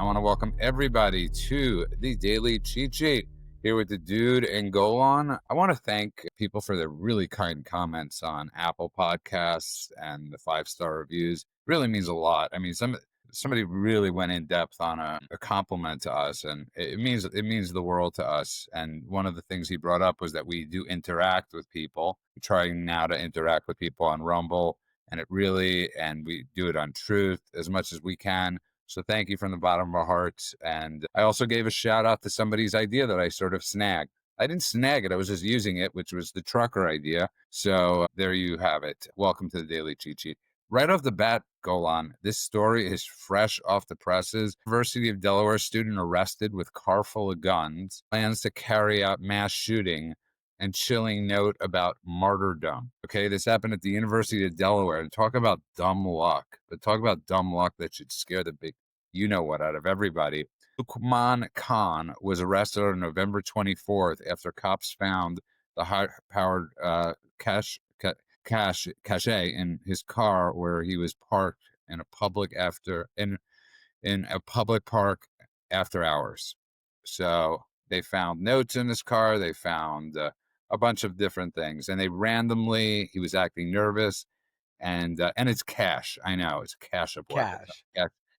I want to welcome everybody to the Daily Cheat Sheet here with the dude and Golan. I want to thank people for their really kind comments on Apple Podcasts and the 5-star reviews. Really means a lot. I mean, somebody really went in depth on a compliment to us, and it means the world to us. And one of the things he brought up was that we do interact with people. We're trying now to interact with people on Rumble, and we do it on Truth as much as we can. So thank you from the bottom of our hearts. And I also gave a shout out to somebody's idea that I sort of snagged. I didn't snag it. I was just using it, which was the trucker idea. So there you have it. Welcome to the Daily Cheat Sheet. Right off the bat, Golan, this story is fresh off the presses. University of Delaware student arrested with car full of guns, plans to carry out mass shooting, and chilling note about martyrdom. Okay, this happened at the University of Delaware. And talk about dumb luck. But talk about dumb luck that should scare the big you-know-what out of everybody. Lukman Khan was arrested on November 24th after cops found the high-powered Kash in his car where he was parked in a public park after hours. So they found notes in his car. They found a bunch of different things, and he was acting nervous, and it's cash. I know it's cache of weapons.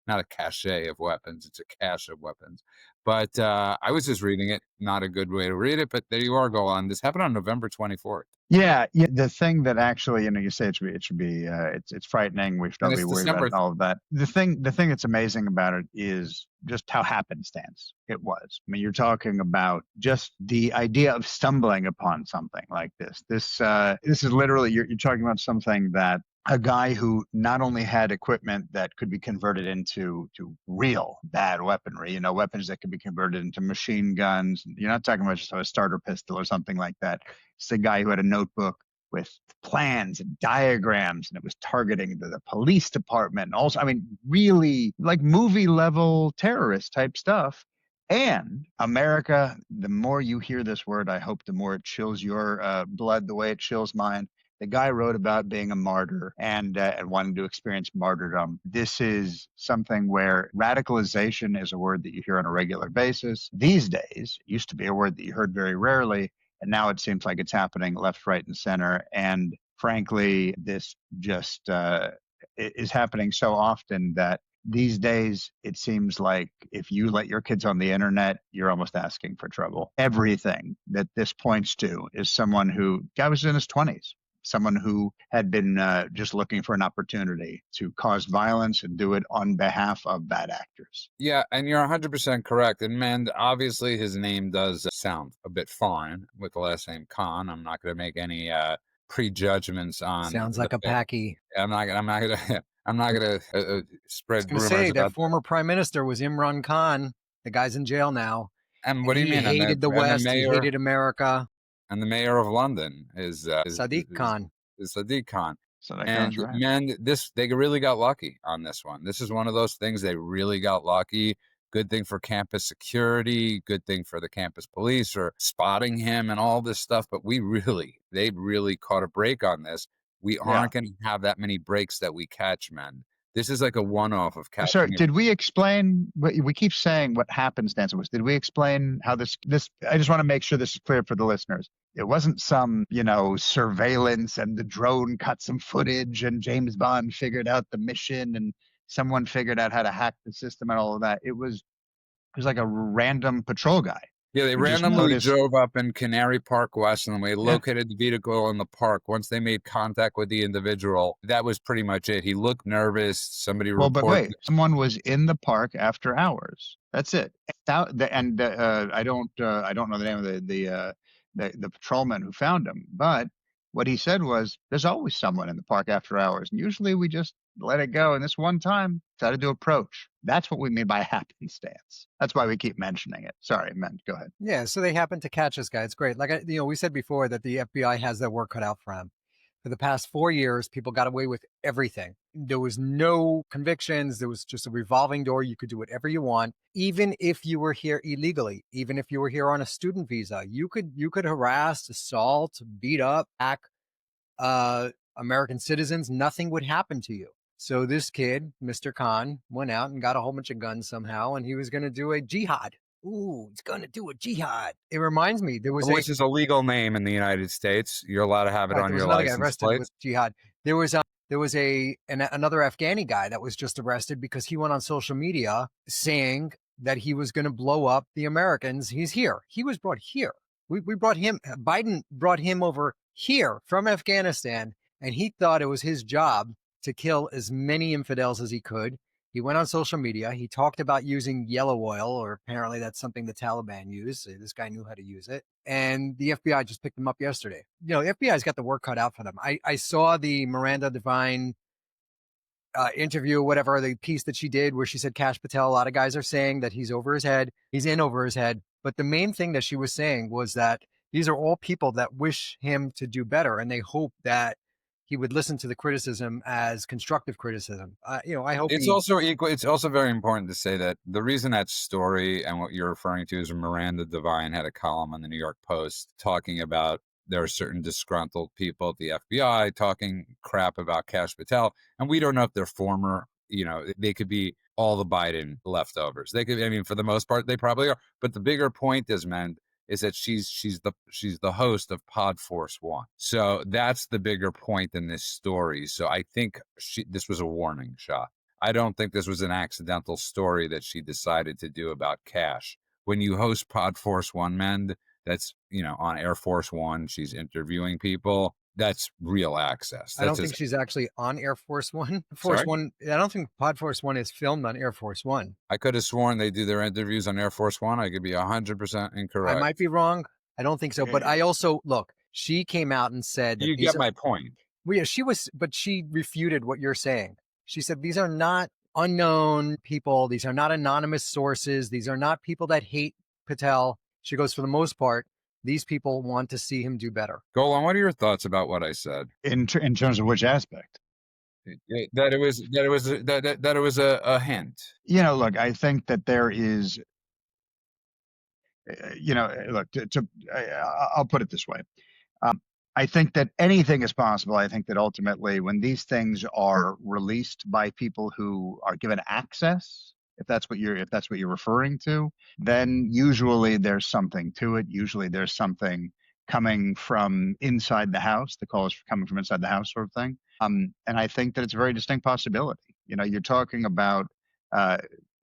Not a cache of weapons. It's a cache of weapons. But I was just reading it. Not a good way to read it, but there you are, Golan. This happened on November 24th. Yeah. The thing that actually, you say it's frightening. We should all be worried about all of that. The thing that's amazing about it is just how happenstance it was. I mean, you're talking about just the idea of stumbling upon something like this. This is literally, you're talking about something that a guy who not only had equipment that could be converted into real bad weaponry, weapons that could be converted into machine guns. You're not talking about just a starter pistol or something like that. It's a guy who had a notebook with plans and diagrams, and it was targeting the police department. And also, I mean, really like movie level terrorist type stuff. And America, the more you hear this word, I hope the more it chills your blood the way it chills mine. The guy wrote about being a martyr and wanting to experience martyrdom. This is something where radicalization is a word that you hear on a regular basis. These days, it used to be a word that you heard very rarely, and now it seems like it's happening left, right, and center. And frankly, this just is happening so often that these days, it seems like if you let your kids on the internet, you're almost asking for trouble. Everything that this points to is someone who, guy was in his 20s. Someone who had been just looking for an opportunity to cause violence and do it on behalf of bad actors. Yeah, and you're 100% correct. And man, obviously his name does sound a bit foreign with the last name Khan. I'm not going to make any prejudgments on. Sounds like a packy. I'm not gonna spread rumors. Say that former prime minister was Imran Khan. The guy's in jail now. And what do you mean? He hated the West. He hated America. And the mayor of London is Sadiq Khan. Sadiq Khan. And right. Man, they really got lucky on this one. This is one of those things they really got lucky. Good thing for campus security. Good thing for the campus police for spotting him and all this stuff. But they really caught a break on this. We aren't going to have that many breaks that we catch, man. This is like a one-off of catching. Sorry, did we explain? We keep saying what happenstance was. Did we explain how this? I just want to make sure this is clear for the listeners. It wasn't some, surveillance and the drone cut some footage and James Bond figured out the mission and someone figured out how to hack the system and all of that. It was like a random patrol guy. Yeah, they randomly drove up in Canary Park West, and we located the vehicle in the park. Once they made contact with the individual, that was pretty much it. He looked nervous. Somebody reported. Well, but wait, someone was in the park after hours. That's it. I don't know the name of the patrolman who found him, but what he said was, "There's always someone in the park after hours, and usually we just let it go. And this one time, decided to approach." That's what we mean by happenstance. That's why we keep mentioning it. Sorry, go ahead. Yeah, so they happened to catch this guy. It's great. Like we said before that the FBI has their work cut out for them. For the past 4 years, people got away with everything. There was no convictions. There was just a revolving door. You could do whatever you want, even if you were here illegally, even if you were here on a student visa. You could harass, assault, beat up, hack American citizens. Nothing would happen to you. So this kid, Mr. Khan, went out and got a whole bunch of guns somehow, and he was going to do a jihad. Ooh, he's going to do a jihad. It reminds me, which is a legal name in the United States. You're allowed to have it right, on there was your another guy license arrested plate. with jihad. There was another Afghani guy that was just arrested because he went on social media saying that he was going to blow up the Americans. He's here. He was brought here. We brought him. Biden brought him over here from Afghanistan, and he thought it was his job to kill as many infidels as he could. He went on social media. He talked about using yellow oil, or apparently that's something the Taliban used. So this guy knew how to use it. And the FBI just picked him up yesterday. You know, the FBI's got the work cut out for them. I saw the Miranda Devine interview, whatever, the piece that she did where she said Kash Patel, a lot of guys are saying that he's over his head. He's in over his head. But the main thing that she was saying was that these are all people that wish him to do better. And they hope that he would listen to the criticism as constructive criticism. I hope it's also equal. It's also very important to say that the reason that story and what you're referring to is Miranda Devine had a column on the New York Post talking about there are certain disgruntled people at the FBI talking crap about Kash Patel, and we don't know if they're former. They could be all the Biden leftovers. They could. I mean, for the most part, they probably are. But the bigger point is, man, is that she's the host of Pod Force One. So that's the bigger point in this story. So I think this was a warning shot. I don't think this was an accidental story that she decided to do about Kash. When you host Pod Force One, man, that's on Air Force One, she's interviewing people. That's real access. I don't think she's actually on Air Force One. One. I don't think Pod Force One is filmed on Air Force One. I could have sworn they do their interviews on Air Force One. I could be 100% incorrect. I might be wrong. I don't think so. But I also, look, she came out and said that you get my point. Well, yeah, but she refuted what you're saying. She said these are not unknown people. These are not anonymous sources. These are not people that hate Patel. She goes, for the most part, these people want to see him do better. Golan, what are your thoughts about what I said? In terms of which aspect? That it was a hint. Look, I think that there is. Look. I'll put it this way. I think that anything is possible. I think that ultimately, when these things are released by people who are given access, if that's what you're referring to, then usually there's something to it. Usually there's something coming from inside the house. The call is coming from inside the house, sort of thing. And I think that it's a very distinct possibility. You're talking about.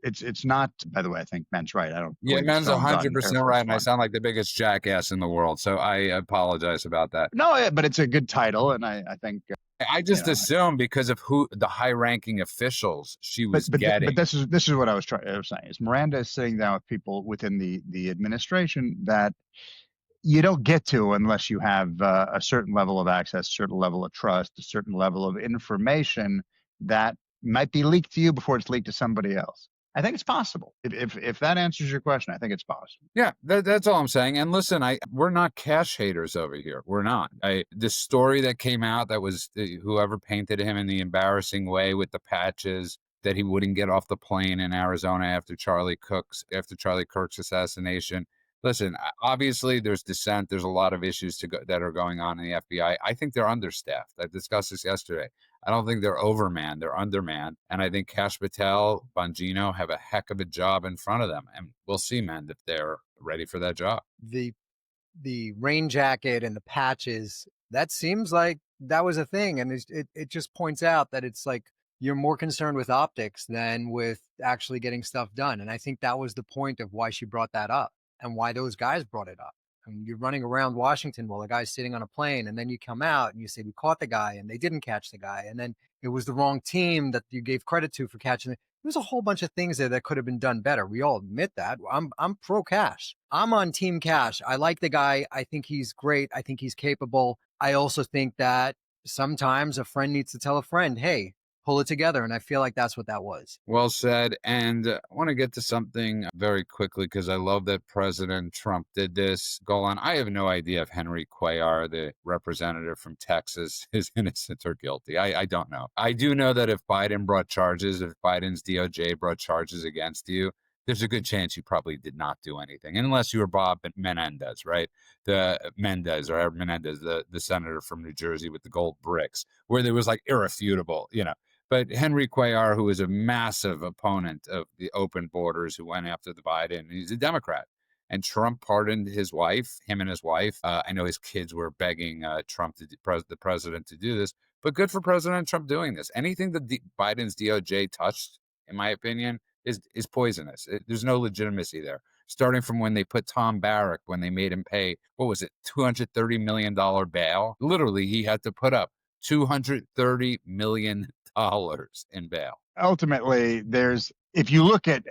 It's not. By the way, I think Men's right. I don't. Yeah, Men's 100% right, and I sound like the biggest jackass in the world. So I apologize about that. No, but it's a good title, and I think. I just assumed because of who the high-ranking officials she was getting. But this is what I was saying. Is Miranda is sitting down with people within the administration that you don't get to unless you have a certain level of access, a certain level of trust, a certain level of information that might be leaked to you before it's leaked to somebody else. I think it's possible. If that answers your question, I think it's possible. Yeah, that's all I'm saying. And listen, we're not Kash haters over here. We're not. The story that came out that was whoever painted him in the embarrassing way with the patches that he wouldn't get off the plane in Arizona after Charlie Kirk's assassination. Listen, obviously there's dissent. There's a lot of issues that are going on in the FBI. I think they're understaffed. I discussed this yesterday. I don't think they're overmanned. They're undermanned. And I think Kash Patel, Bongino have a heck of a job in front of them. And we'll see, man, if they're ready for that job. The rain jacket and the patches, that seems like that was a thing. And it just points out that it's like you're more concerned with optics than with actually getting stuff done. And I think that was the point of why she brought that up and why those guys brought it up. I mean, you're running around Washington while the guy's sitting on a plane, and then you come out and you say, we caught the guy, and they didn't catch the guy. And then it was the wrong team that you gave credit to for catching it. There's a whole bunch of things there that could have been done better. We all admit that. I'm pro Kash. I'm on Team Kash. I like the guy. I think he's great. I think he's capable. I also think that sometimes a friend needs to tell a friend, hey, pull it together. And I feel like that's what that was. Well said. And I want to get to something very quickly because I love that President Trump did this. Golan, I have no idea if Henry Cuellar, the representative from Texas, is innocent or guilty. I don't know. I do know that if Biden's DOJ brought charges against you, there's a good chance you probably did not do anything, unless you were Bob Menendez, right? The senator from New Jersey with the gold bricks, where there was like irrefutable, But Henry Cuellar, who is a massive opponent of the open borders, who went after the Biden, he's a Democrat. And Trump pardoned his wife, him and his wife. I know his kids were begging Trump, the president, to do this. But good for President Trump doing this. Anything that Biden's DOJ touched, in my opinion, is poisonous. There's no legitimacy there. Starting from when they put Tom Barrack, when they made him pay, what was it, $230 million bail? Literally, he had to put up $230 million in bail. Ultimately, if you look at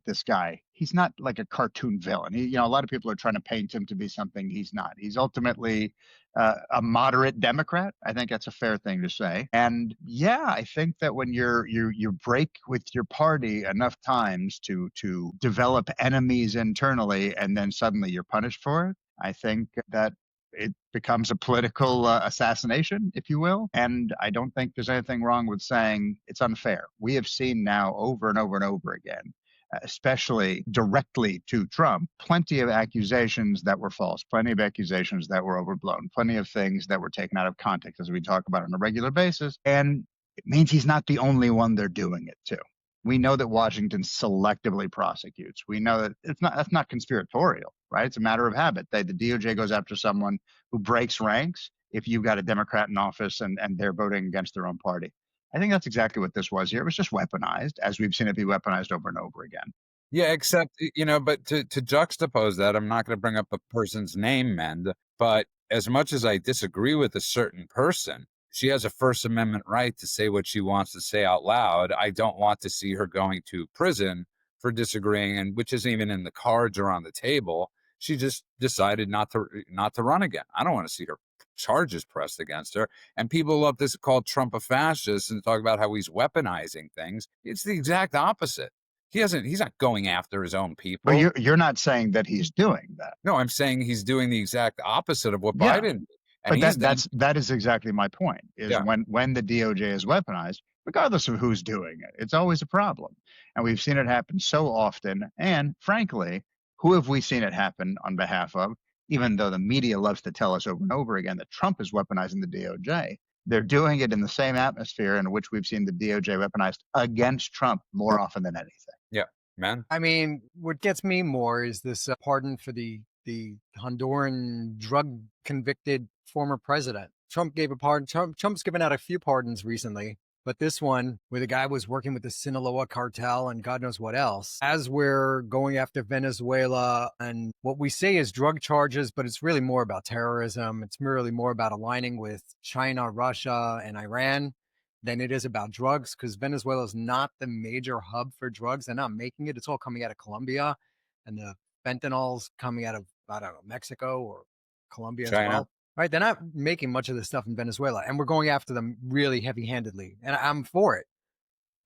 this guy, he's not like a cartoon villain. A lot of people are trying to paint him to be something he's not. He's ultimately a moderate Democrat. I think that's a fair thing to say. And yeah, I think that when you break with your party enough times to develop enemies internally, and then suddenly you're punished for it, I think that it becomes a political assassination, if you will. And I don't think there's anything wrong with saying it's unfair. We have seen now over and over and over again, especially directly to Trump, plenty of accusations that were false, plenty of accusations that were overblown, plenty of things that were taken out of context, as we talk about on a regular basis. And it means he's not the only one they're doing it to. We know that Washington selectively prosecutes. We know that that's not conspiratorial, right? It's a matter of habit. The DOJ goes after someone who breaks ranks if you've got a Democrat in office and they're voting against their own party. I think that's exactly what this was here. It was just weaponized, as we've seen it be weaponized over and over again. Yeah, except, but to juxtapose that, I'm not going to bring up a person's name, Mend, but as much as I disagree with a certain person, she has a First Amendment right to say what she wants to say out loud. I don't want to see her going to prison for disagreeing, and which isn't even in the cards or on the table. She just decided not to run again. I don't want to see her charges pressed against her. And people love this, called Trump a fascist, and talk about how he's weaponizing things. It's the exact opposite. He's not going after his own people. But you're not saying that he's doing that. No, I'm saying he's doing the exact opposite of what Biden did. And but that is exactly my point, is when the DOJ is weaponized, regardless of who's doing it, it's always a problem. And we've seen it happen so often. And frankly, who have we seen it happen on behalf of? Even though the media loves to tell us over and over again that Trump is weaponizing the DOJ, they're doing it in the same atmosphere in which we've seen the DOJ weaponized against Trump more often than anything. Yeah, man. I mean, what gets me more is this pardon for the Honduran drug convicted former president. Trump gave a pardon. Trump's given out a few pardons recently, but this one, where the guy was working with the Sinaloa cartel and God knows what else, as we're going after Venezuela, and what we say is drug charges, but it's really more about terrorism. It's really more about aligning with China, Russia, and Iran than it is about drugs, because Venezuela is not the major hub for drugs. They're not making it. It's all coming out of Colombia, and the fentanyl's coming out of, I don't know, Mexico or Colombia China. as well. Right? They're not making much of this stuff in Venezuela, and we're going after them really heavy-handedly, and I'm for it.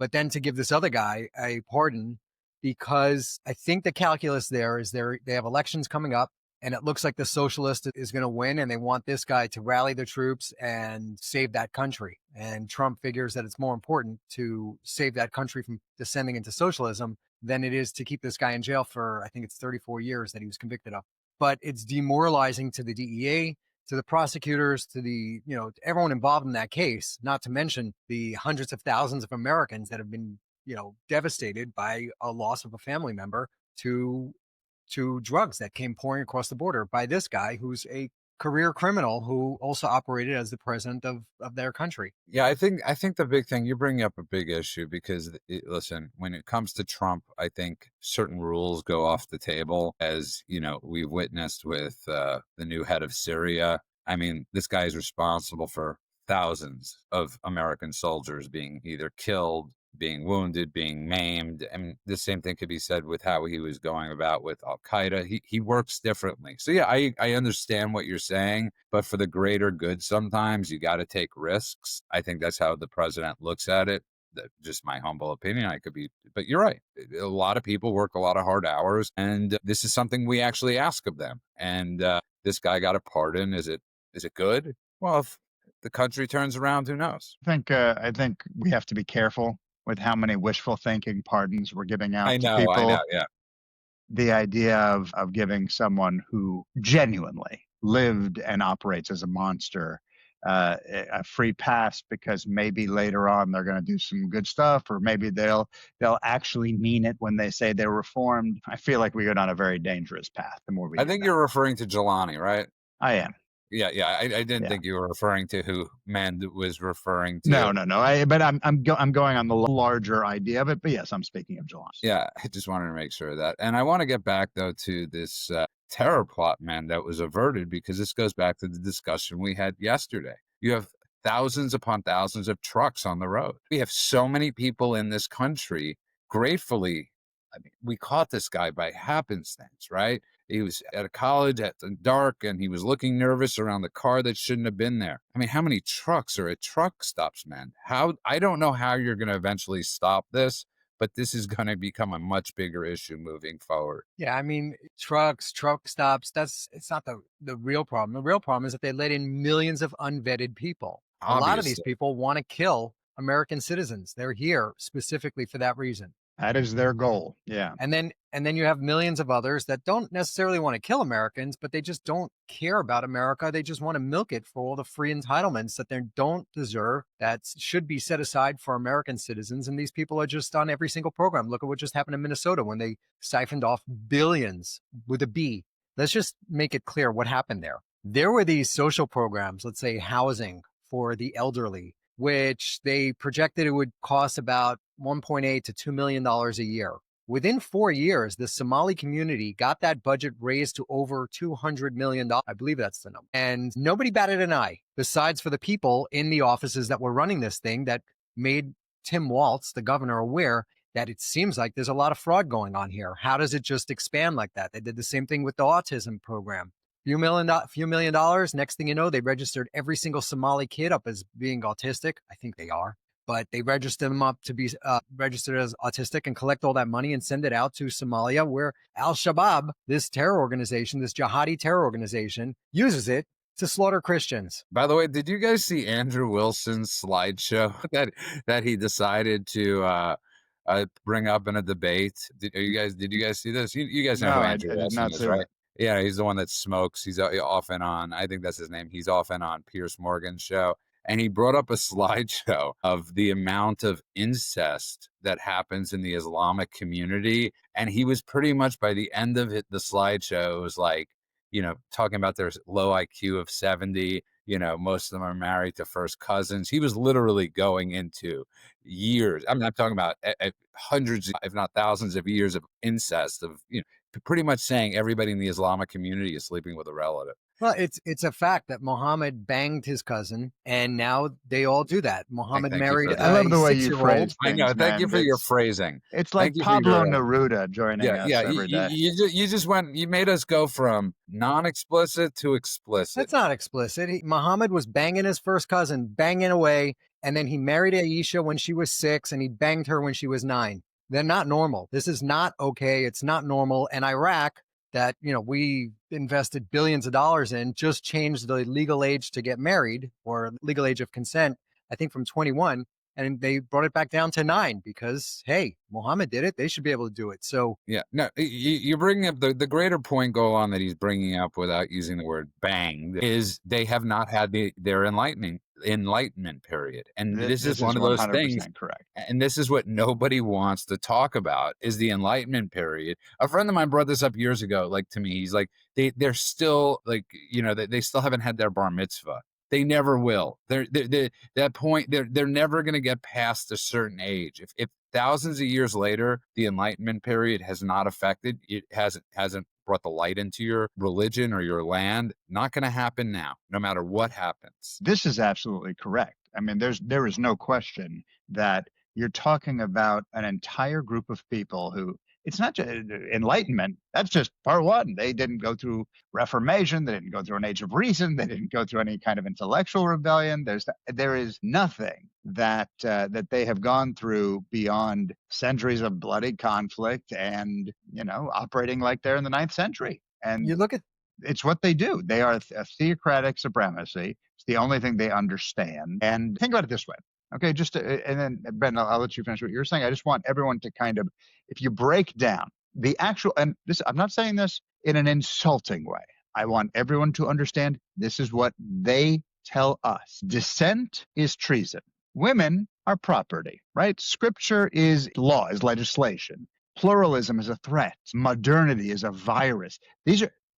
But then to give this other guy a pardon, because I think the calculus there is they have elections coming up, and it looks like the socialist is going to win, and they want this guy to rally the troops and save that country. And Trump figures that it's more important to save that country from descending into socialism than it is to keep this guy in jail for, I think it's 34 years that he was convicted of. But it's demoralizing to the DEA, to the prosecutors, to the, everyone involved in that case, not to mention the hundreds of thousands of Americans that have been, devastated by a loss of a family member to drugs that came pouring across the border by this guy who's a career criminal who also operated as the president of their country. Yeah, I think the big thing, you're bringing up a big issue, because listen, when it comes to Trump, I think certain rules go off the table, as we've witnessed with the new head of Syria. I mean, this guy is responsible for thousands of American soldiers being either killed, being wounded, being maimed. And the same thing could be said with how he was going about with Al-Qaeda. He works differently. So yeah, I understand what you're saying, but for the greater good, sometimes you got to take risks. I think that's how the president looks at it. Just my humble opinion. I could be, but you're right. A lot of people work a lot of hard hours, and this is something we actually ask of them. And this guy got a pardon. Is it good? Well, if the country turns around, who knows? I think we have to be careful with how many wishful thinking pardons we're giving out to people. I know, yeah. The idea of giving someone who genuinely lived and operates as a monster a free pass because maybe later on they're going to do some good stuff, or maybe they'll actually mean it when they say they're reformed. I feel like we go down a very dangerous path the more we do I think that. you're referring to Jelani, right? I am. Yeah. I didn't think you were referring to who Mand was referring to. No. But I'm going on the larger idea of it. But yes, I'm speaking of Jelani. Yeah, I just wanted to make sure of that. And I want to get back, though, to this terror plot, man, that was averted, because this goes back to the discussion we had yesterday. You have thousands upon thousands of trucks on the road. We have so many people in this country. Gratefully, I mean, we caught this guy by happenstance, right? He was at a college at the dark, and he was looking nervous around the car that shouldn't have been there. I mean, how many trucks are at truck stops, man? I don't know how you're going to eventually stop this, but this is going to become a much bigger issue moving forward. Yeah, I mean, truck stops, it's not the real problem. The real problem is that they let in millions of unvetted people. Obviously. A lot of these people want to kill American citizens. They're here specifically for that reason. That is their goal. Yeah. And then you have millions of others that don't necessarily want to kill Americans, but they just don't care about America. They just want to milk it for all the free entitlements that they don't deserve, that should be set aside for American citizens. And these people are just on every single program. Look at what just happened in Minnesota when they siphoned off billions with a B. Let's just make it clear what happened there. There were these social programs, let's say housing for the elderly, which they projected it would cost about $1.8 to $2 million a year. Within 4 years, the Somali community got that budget raised to over $200 million. I believe that's the number. And nobody batted an eye, besides for the people in the offices that were running this thing that made Tim Walz, the governor, aware that it seems like there's a lot of fraud going on here. How does it just expand like that? They did the same thing with the autism program. Few million dollars. Next thing you know, they registered every single Somali kid up as being autistic. I think they are. But they register them up to be registered as autistic and collect all that money and send it out to Somalia, where Al-Shabaab, this terror organization, this jihadi terror organization, uses it to slaughter Christians. By the way, did you guys see Andrew Wilson's slideshow that he decided to bring up in a debate? Did you guys see this? You guys know who Andrew Wilson is, right? Yeah, he's the one that smokes. He's off and on. I think that's his name. He's off and on Piers Morgan's show. And he brought up a slideshow of the amount of incest that happens in the Islamic community. And he was pretty much, by the end of it, the slideshow, it was like, talking about their low IQ of 70. Most of them are married to first cousins. He was literally going into years. I'm talking about hundreds, if not thousands of years of incest, of, pretty much saying everybody in the Islamic community is sleeping with a relative. Well, it's a fact that Muhammad banged his cousin, and now they all do that. Muhammad married. I love the way you phrase things. I know. Thank you for your phrasing. It's like Pablo Neruda joining us every day. You made us go from non-explicit to explicit. That's not explicit. Muhammad was banging his first cousin, banging away, and then he married Aisha when she was 6, and he banged her when she was 9. They're not normal. This is not okay. It's not normal. And Iraq, that, we invested billions of dollars in, just changed the legal age to get married, or legal age of consent, I think from 21, and they brought it back down to 9 because, hey, Muhammad did it. They should be able to do it. So yeah, no, you're bringing up the greater point, go on, that he's bringing up without using the word bang, is they have not had their enlightenment period. And this is one of those things. Correct. And this is what nobody wants to talk about, is the enlightenment period. A friend of mine brought this up years ago, like, to me. He's like, they're still like, they still haven't had their bar mitzvah. They never will. They're that point. They're never going to get past a certain age. If thousands of years later, the enlightenment period has not affected, it hasn't brought the light into your religion or your land, not going to happen now, no matter what happens. This is absolutely correct. I mean, there is no question that you're talking about an entire group of people who, it's not just enlightenment. That's just part one. They didn't go through Reformation. They didn't go through an age of reason. They didn't go through any kind of intellectual rebellion. There is nothing that they have gone through beyond centuries of bloody conflict and, operating like they're in the 9th century. And you look at, it's what they do. They are a theocratic supremacy. It's the only thing they understand. And think about it this way. Okay, and then, Ben, I'll let you finish what you're saying. I just want everyone to kind of, if you break down the actual, and this, I'm not saying this in an insulting way. I want everyone to understand this is what they tell us dissent is treason. Women are property, right? Scripture is law, is legislation. Pluralism is a threat. Modernity is a virus.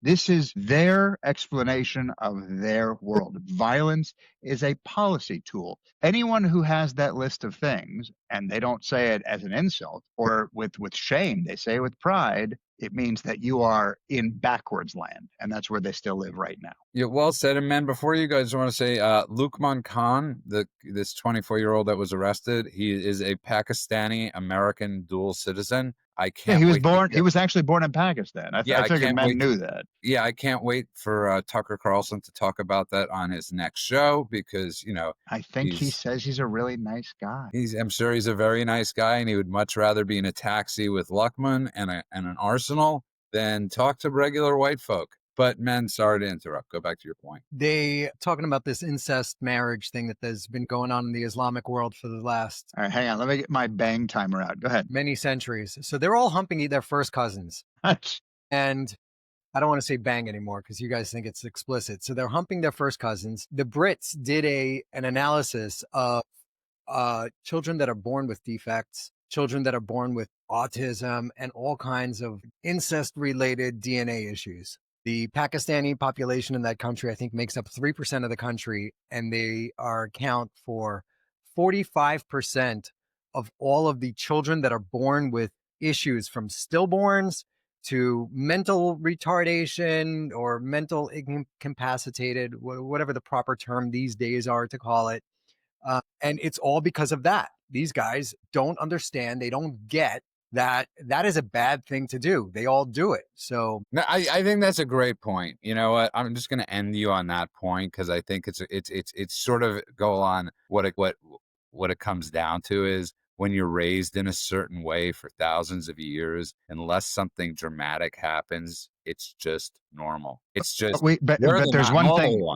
This is their explanation of their world. Violence is a policy tool. Anyone who has that list of things, and they don't say it as an insult or with shame, they say it with pride, it means that you are in backwards land, and that's where they still live right now. Yeah, well said. And man, before you guys want to say, Lukman Khan, this 24-year-old that was arrested, he is a Pakistani American dual citizen. I can't. Yeah, he was born. He was actually born in Pakistan. I figured men knew that. Yeah, I can't wait for Tucker Carlson to talk about that on his next show because I think he says he's a really nice guy. I'm sure he's a very nice guy, and he would much rather be in a taxi with Luckman and an arsenal than talk to regular white folk. But men, sorry to interrupt. Go back to your point. They talking about this incest marriage thing that has been going on in the Islamic world for the last. All right, hang on. Let me get my bang timer out. Go ahead. Many centuries. So they're all humping their first cousins. And I don't want to say bang anymore because you guys think it's explicit. So they're humping their first cousins. The Brits did an analysis of children that are born with defects, children that are born with autism, and all kinds of incest-related DNA issues. The Pakistani population in that country, I think, makes up 3% of the country, and they account for 45% of all of the children that are born with issues from stillborns to mental retardation or mental incapacitated, whatever the proper term these days are to call it. And it's all because of that. These guys don't understand. They don't get that is a bad thing to do. They all do it. So no, I think that's a great point. You know what? I'm just going to end you on that point because I think it's sort of go on what it comes down to is when you're raised in a certain way for thousands of years, unless something dramatic happens, it's just normal. It's just but there's one thing.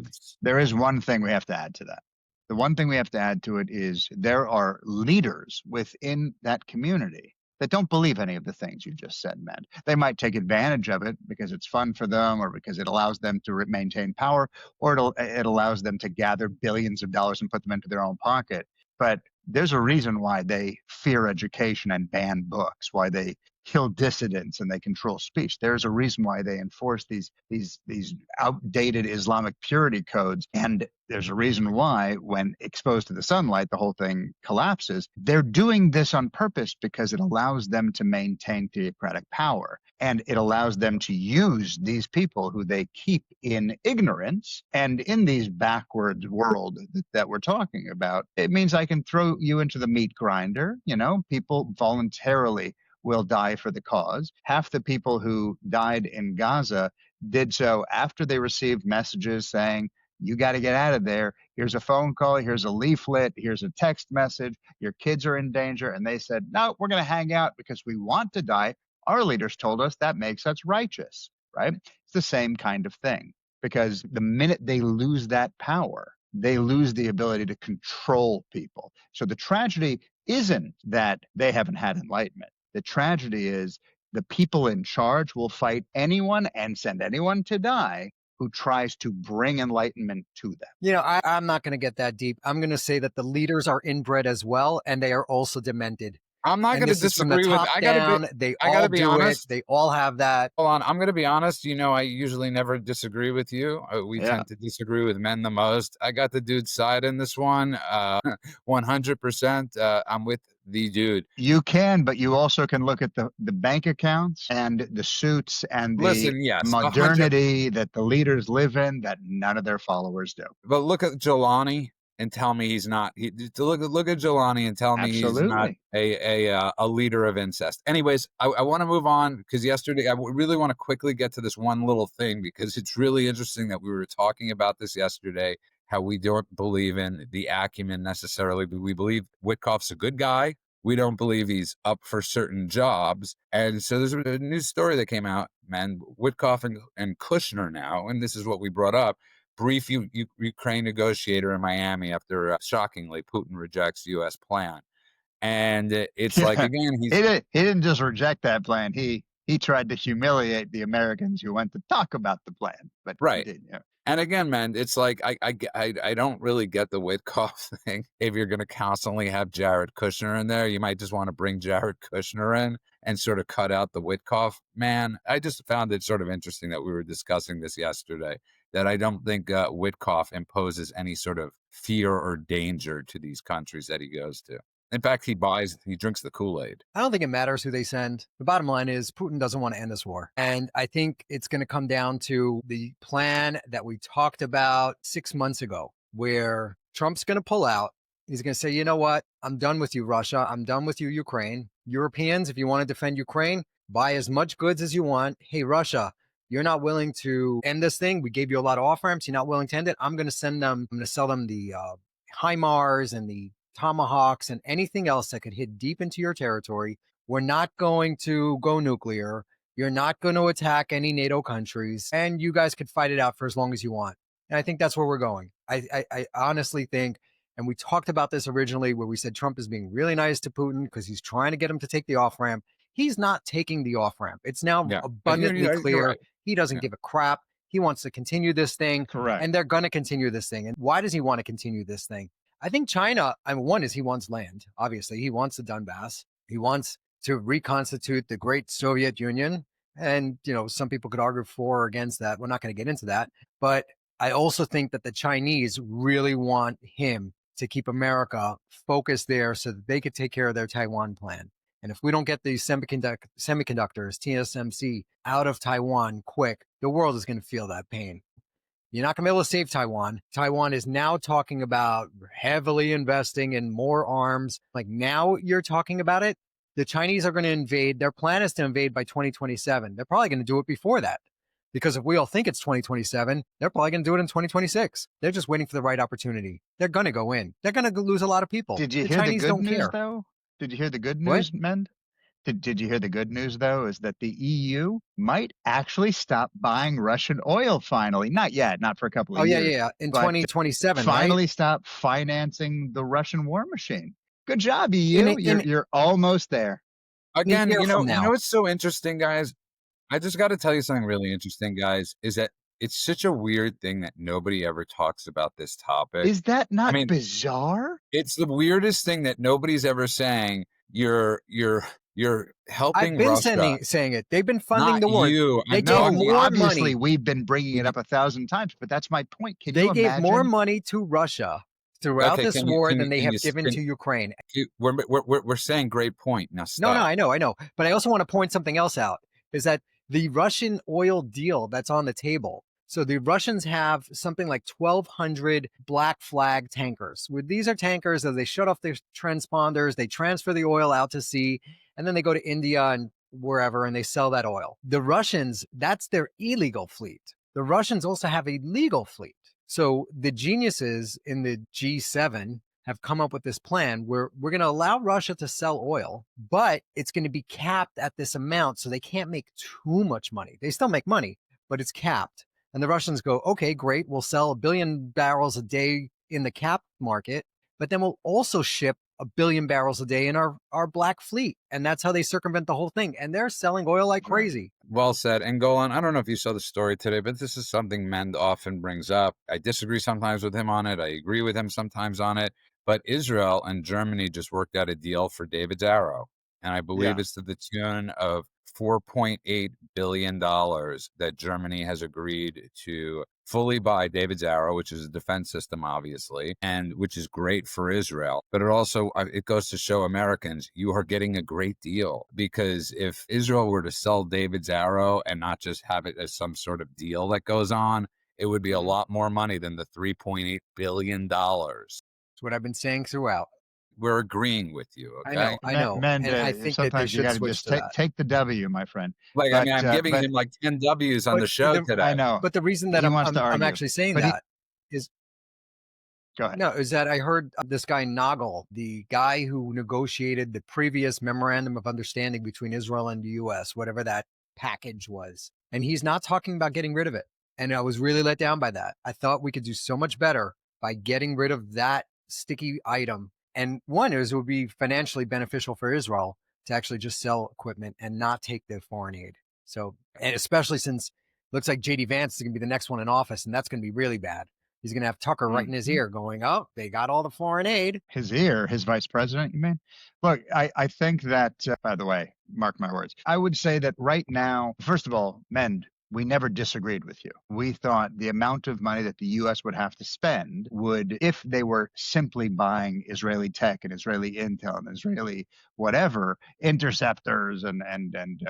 There is one thing we have to add to that. The one thing we have to add to it is there are leaders within that community that don't believe any of the things you just said, man. They might take advantage of it because it's fun for them or because it allows them to maintain power or it allows them to gather billions of dollars and put them into their own pocket. But there's a reason why they fear education and ban books, why they kill dissidents and they control speech. There's a reason why they enforce these outdated Islamic purity codes. And there's a reason why, when exposed to the sunlight, the whole thing collapses. They're doing this on purpose because it allows them to maintain theocratic power. And it allows them to use these people who they keep in ignorance and in these backward world that we're talking about. It means I can throw you into the meat grinder. People voluntarily will die for the cause. Half the people who died in Gaza did so after they received messages saying, you got to get out of there. Here's a phone call. Here's a leaflet. Here's a text message. Your kids are in danger. And they said, no, we're going to hang out because we want to die. Our leaders told us that makes us righteous, right? It's the same kind of thing because the minute they lose that power, they lose the ability to control people. So the tragedy isn't that they haven't had enlightenment. The tragedy is the people in charge will fight anyone and send anyone to die who tries to bring enlightenment to them. I'm not going to get that deep. I'm going to say that the leaders are inbred as well, and they are also demented. I'm not going to disagree with. They all do it. They all have that. Hold on, I'm going to be honest. I usually never disagree with you. We tend to disagree with men the most. I got the dude's side in this one. 100%. I'm with the dude. You can, but you also can look at the bank accounts and the suits and the modernity that the leaders live in that none of their followers do. But look at Jelani and tell me he's not. Look at Jelani and tell me he's not a leader of incest. Anyways, I want to move on because yesterday I really want to quickly get to this one little thing because it's really interesting that we were talking about this yesterday. How we don't believe in the acumen necessarily, but we believe Witkoff's a good guy. We don't believe he's up for certain jobs. And so there's a news story that came out, man, Witkoff and Kushner now, and this is what we brought up, brief Ukraine negotiator in Miami after, shockingly, Putin rejects U.S. plan. And it's like, again, he didn't just reject that plan. He tried to humiliate the Americans who went to talk about the plan. But right. He did, yeah. And again, man, it's like I don't really get the Witkoff thing. If you're going to constantly have Jared Kushner in there, you might just want to bring Jared Kushner in and sort of cut out the Witkoff man. I just found it sort of interesting that we were discussing this yesterday, that I don't think Witkoff imposes any sort of fear or danger to these countries that he goes to. In fact, he drinks the Kool-Aid. I don't think it matters who they send. The bottom line is Putin doesn't want to end this war. And I think it's going to come down to the plan that we talked about 6 months ago, where Trump's going to pull out. He's going to say, you know what? I'm done with you, Russia. I'm done with you, Ukraine. Europeans, if you want to defend Ukraine, buy as much goods as you want. Hey, Russia, you're not willing to end this thing. We gave you a lot of off-ramps. You're not willing to end it. I'm going to sell them the HIMARS and the Tomahawks and anything else that could hit deep into your territory. We're not going to go nuclear. You're not going to attack any NATO countries, and you guys could fight it out for as long as you want. And I think that's where we're going. I honestly think, and we talked about this originally where we said Trump is being really nice to Putin because he's trying to get him to take the off-ramp. He's not taking the off-ramp. It's now abundantly clear. Right. He doesn't give a crap. He wants to continue this thing. Correct. And they're going to continue this thing. And why does he want to continue this thing? I think China, one is he wants land. Obviously, he wants the Donbass. He wants to reconstitute the great Soviet Union. And, some people could argue for or against that. We're not going to get into that. But I also think that the Chinese really want him to keep America focused there so that they could take care of their Taiwan plan. And if we don't get these semiconductors, TSMC, out of Taiwan quick, the world is going to feel that pain. You're not going to be able to save Taiwan. Taiwan is now talking about heavily investing in more arms. Like now you're talking about it. The Chinese are going to invade. Their plan is to invade by 2027. They're probably going to do it before that. Because if we all think it's 2027, they're probably going to do it in 2026. They're just waiting for the right opportunity. They're going to go in. They're going to lose a lot of people. Did you hear the good news, though? Did you hear the good news, Mend? Did you hear the good news, though, is that the EU might actually stop buying Russian oil finally. Not yet, not for a couple of years. Yeah. In 2027, finally stop financing the Russian war machine. Good job, EU. You're almost there. Again, you know what's so interesting, guys? I just got to tell you something really interesting, guys, is that it's such a weird thing that nobody ever talks about this topic. Is that not bizarre? It's the weirdest thing that nobody's ever saying. You're helping I've been Russia. saying it. They've been funding the war. They gave more money. We've been bringing it up 1,000 times, but that's my point. They gave more money to Russia throughout this war than they have given to Ukraine. We're saying great point. Now stop. No, I know. But I also want to point something else out, is that the Russian oil deal that's on the table. So the Russians have something like 1,200 black flag tankers. These are tankers that they shut off their transponders, they transfer the oil out to sea, and then they go to India and wherever, and they sell that oil. The Russians, that's their illegal fleet. The Russians also have a legal fleet. So the geniuses in the G7 have come up with this plan where we're going to allow Russia to sell oil, but it's going to be capped at this amount so they can't make too much money. They still make money, but it's capped. And the Russians go, okay, great, we'll sell 1 billion barrels a day in the cap market, but then we'll also ship 1 billion barrels a day in our black fleet. And that's how they circumvent the whole thing. And they're selling oil like crazy. Well said. And Golan, I don't know if you saw the story today, but this is something Mend often brings up. I disagree sometimes with him on it. I agree with him sometimes on it. But Israel and Germany just worked out a deal for David's Arrow. And I believe it's to the tune of $4.8 billion that Germany has agreed to fully buy David's Arrow, which is a defense system, obviously, and which is great for Israel. But it goes to show Americans, you are getting a great deal, because if Israel were to sell David's Arrow and not just have it as some sort of deal that goes on, it would be a lot more money than the $3.8 billion. That's what I've been saying throughout. We're agreeing with you, okay? I know. And I think that they should switch to that. Take the W, my friend. I'm giving him like 10 W's on the show today. I know. But the reason that I'm actually saying that is... Go ahead. No, is that I heard this guy Nagel, the guy who negotiated the previous memorandum of understanding between Israel and the U.S., whatever that package was. And he's not talking about getting rid of it. And I was really let down by that. I thought we could do so much better by getting rid of that sticky item. And one is it would be financially beneficial for Israel to actually just sell equipment and not take the foreign aid. So, and especially since Looks like J.D. Vance is going to be the next one in office, and that's going to be really bad. He's going to have Tucker right in his ear going, oh, they got all the foreign aid. His ear, his vice president, you mean? Look, I think that, by the way, mark my words, I would say that right now, first of all, Mend, we never disagreed with you. We thought the amount of money that the U.S. would have to spend would, if they were simply buying Israeli tech and Israeli intel and Israeli whatever, interceptors and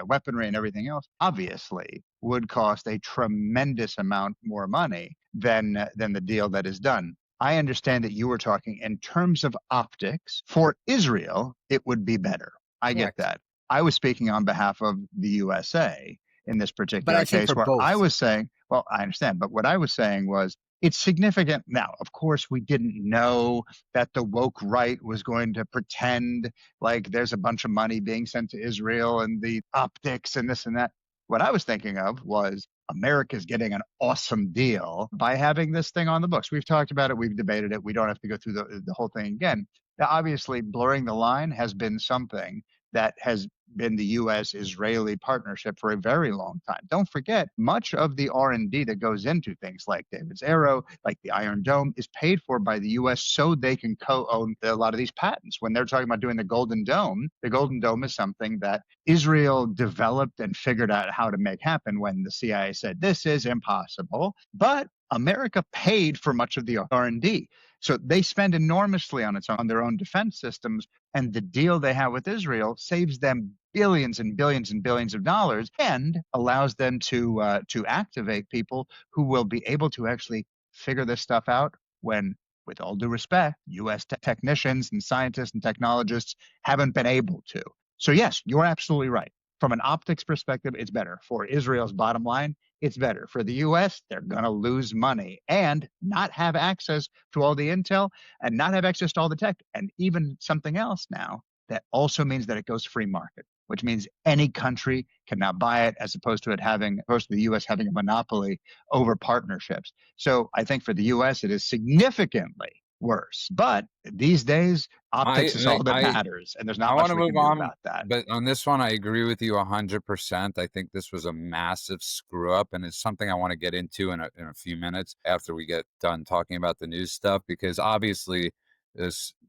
weaponry and everything else, obviously would cost a tremendous amount more money than the deal that is done. I understand that you were talking in terms of optics. For Israel, it would be better. I get that. I was speaking on behalf of the USA in this particular case where both. I was saying, well, I understand, but what I was saying was it's significant. Now, of course, we didn't know that the woke right was going to pretend like there's a bunch of money being sent to Israel and the optics and this and that. What I was thinking of was America's getting an awesome deal by having this thing on the books. We've talked about it. We've debated it. We don't have to go through the whole thing again. Now, obviously, blurring the line has been something that has been the U.S.-Israeli partnership for a very long time. Don't forget, much of the R&D that goes into things like David's Arrow, like the Iron Dome, is paid for by the U.S. so they can co-own a lot of these patents. When they're talking about doing the Golden Dome is something that Israel developed and figured out how to make happen when the CIA said, this is impossible. But America paid for much of the R&D. So they spend enormously on their own defense systems, and the deal they have with Israel saves them billions and billions and billions of dollars and allows them to activate people who will be able to actually figure this stuff out when, with all due respect, U.S. technicians and scientists and technologists haven't been able to. So yes, you're absolutely right. From an optics perspective, it's better. For Israel's bottom line, it's better. For the U.S., they're going to lose money and not have access to all the intel and not have access to all the tech. And even something else now that also means that it goes free market, which means any country can now buy it as opposed to the U.S. having a monopoly over partnerships. So I think for the U.S., it is significantly worse. But these days, optics is all that matters, and there's not much we can do about that. But on this one, I agree with you 100%. I think this was a massive screw up, and it's something I want to get into in a few minutes after we get done talking about the news stuff, because obviously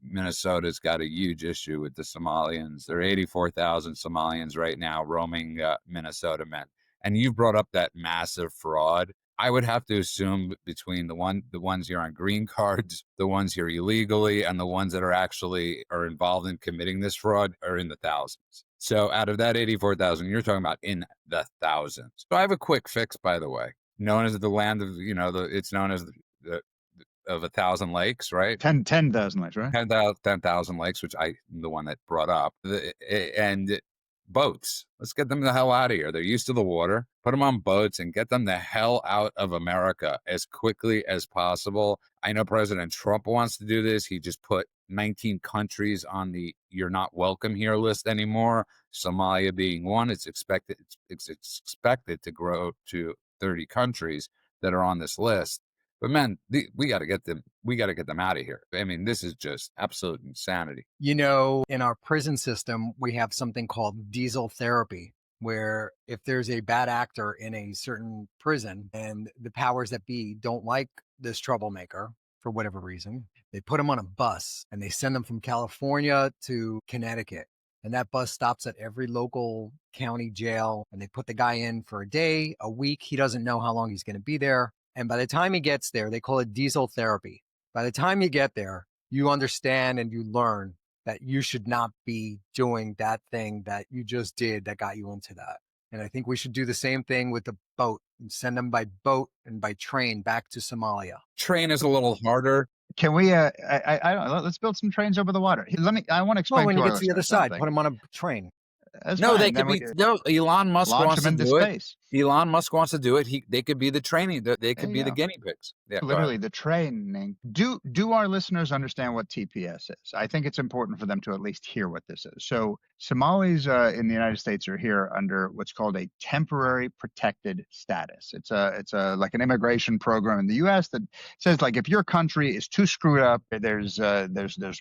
Minnesota's got a huge issue with the Somalians. There are 84,000 Somalians right now roaming Minnesota, men. And you brought up that massive fraud. I would have to assume between the ones here on green cards, the ones here illegally, and the ones that are involved in committing this fraud are in the thousands. So out of that 84,000, you're talking about in the thousands. So I have a quick fix, by the way, known as the land of, it's known as the of 1,000 lakes, right? 10,000 lakes, right? 10,000 lakes, which I'm the one that brought up. And boats. Let's get them the hell out of here. They're used to the water. Put them on boats and get them the hell out of America as quickly as possible. I know President Trump wants to do this. He just put 19 countries on the you're not welcome here list anymore. Somalia being one. It's expected to grow to 30 countries that are on this list. But man, we got to get them. We got to get them out of here. I mean, this is just absolute insanity. In our prison system, we have something called diesel therapy, where if there's a bad actor in a certain prison and the powers that be don't like this troublemaker for whatever reason, they put him on a bus and they send him from California to Connecticut. And that bus stops at every local county jail, and they put the guy in for a day, a week. He doesn't know how long he's going to be there. And by the time he gets there, they call it diesel therapy. By the time you get there, you understand and you learn that you should not be doing that thing that you just did that got you into that. And I think we should do the same thing with the boat and send them by boat and by train back to Somalia. Train is a little harder. Can we, let's build some trains over the water. I want to explain when to you get to the other side, something. put them on a train. That's no, fine. they could be. No, Elon Musk wants to do it. Elon Musk wants to do it. They could be the training. They could be the guinea pigs. Yeah, literally the training. Do our listeners understand what TPS is? I think it's important for them to at least hear what this is. So Somalis in the United States are here under what's called a temporary protected status. It's a like an immigration program in the U.S. that says, like, if your country is too screwed up, there's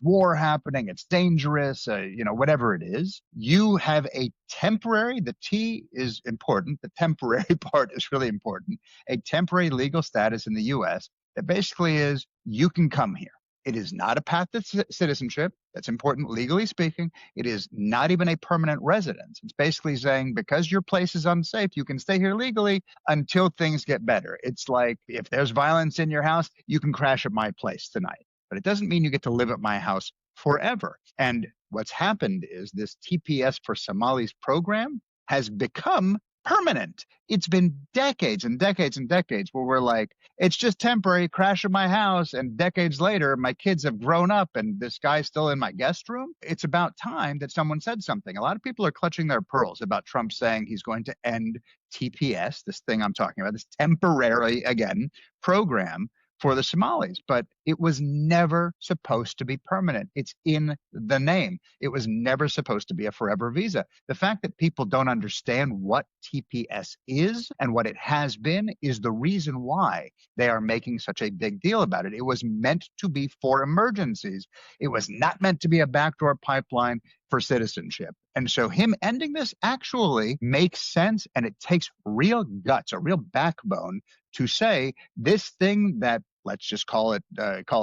war happening, it's dangerous, whatever it is, you have a temporary. The T is important. The temporary part is really important, a temporary legal status in the U.S. that basically is you can come here. It is not a path to citizenship. That's important legally speaking. It is not even a permanent residence. It's basically saying because your place is unsafe, you can stay here legally until things get better. It's like if there's violence in your house, you can crash at my place tonight. But it doesn't mean you get to live at my house forever. And what's happened is this TPS for Somalis program has become permanent. It's been decades and decades and decades where we're like, it's just temporary, crash at my house. And decades later, my kids have grown up and this guy's still in my guest room. It's about time that someone said something. A lot of people are clutching their pearls about Trump saying he's going to end TPS, this thing I'm talking about, this temporary, again, program for the Somalis, but it was never supposed to be permanent. It's in the name. It was never supposed to be a forever visa. The fact that people don't understand what TPS is and what it has been is the reason why they are making such a big deal about it. It was meant to be for emergencies. It was not meant to be a backdoor pipeline for citizenship. And so him ending this actually makes sense, and it takes real guts, a real backbone to say this thing that, let's just call a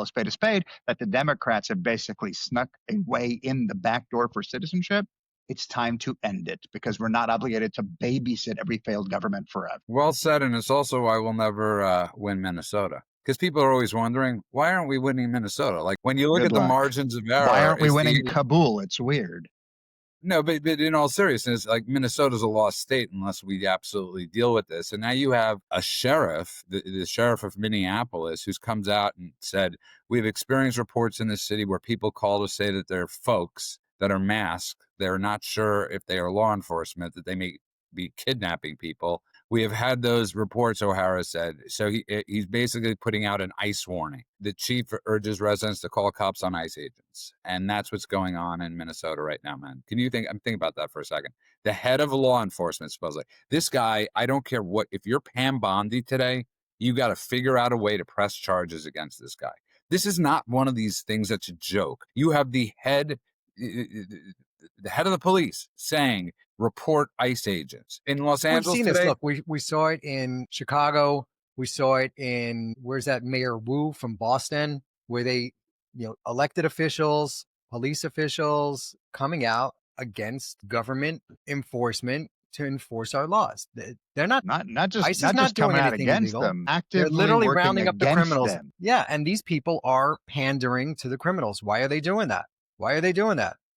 spade, that the Democrats have basically snuck a way in the back door for citizenship. It's time to end it because we're not obligated to babysit every failed government forever. Well said, and it's also why we'll never win Minnesota. Because people are always wondering, why aren't we winning Minnesota? Like when you look at the margins of error. Why aren't we winning Kabul? It's weird. No, but in all seriousness, like Minnesota's a lost state unless we absolutely deal with this. And now you have a sheriff, the sheriff of Minneapolis, who's comes out and said, we've experienced reports in this city where people call to say that they're folks that are masked. They're not sure if they are law enforcement, that they may be kidnapping people. We have had those reports, O'Hara said. So he's basically putting out an ICE warning. The chief urges residents to call cops on ICE agents. And that's what's going on in Minnesota right now, man. I'm thinking about that for a second. The head of law enforcement, supposedly. This guy, I don't care what, if you're Pam Bondi today, you got to figure out a way to press charges against this guy. This is not one of these things that's a joke. You have the head of the police saying, report ICE agents in Los Angeles. We've seen today. This. Look, we saw it in Chicago. We saw it in, where's that Mayor Wu from Boston, where they, elected officials, police officials coming out against government enforcement to enforce our laws. They're not just ICE not is not just doing coming out anything against illegal. them, actively They're literally working rounding up the against criminals. them. Yeah, and these people are pandering to the criminals. Why are they doing that?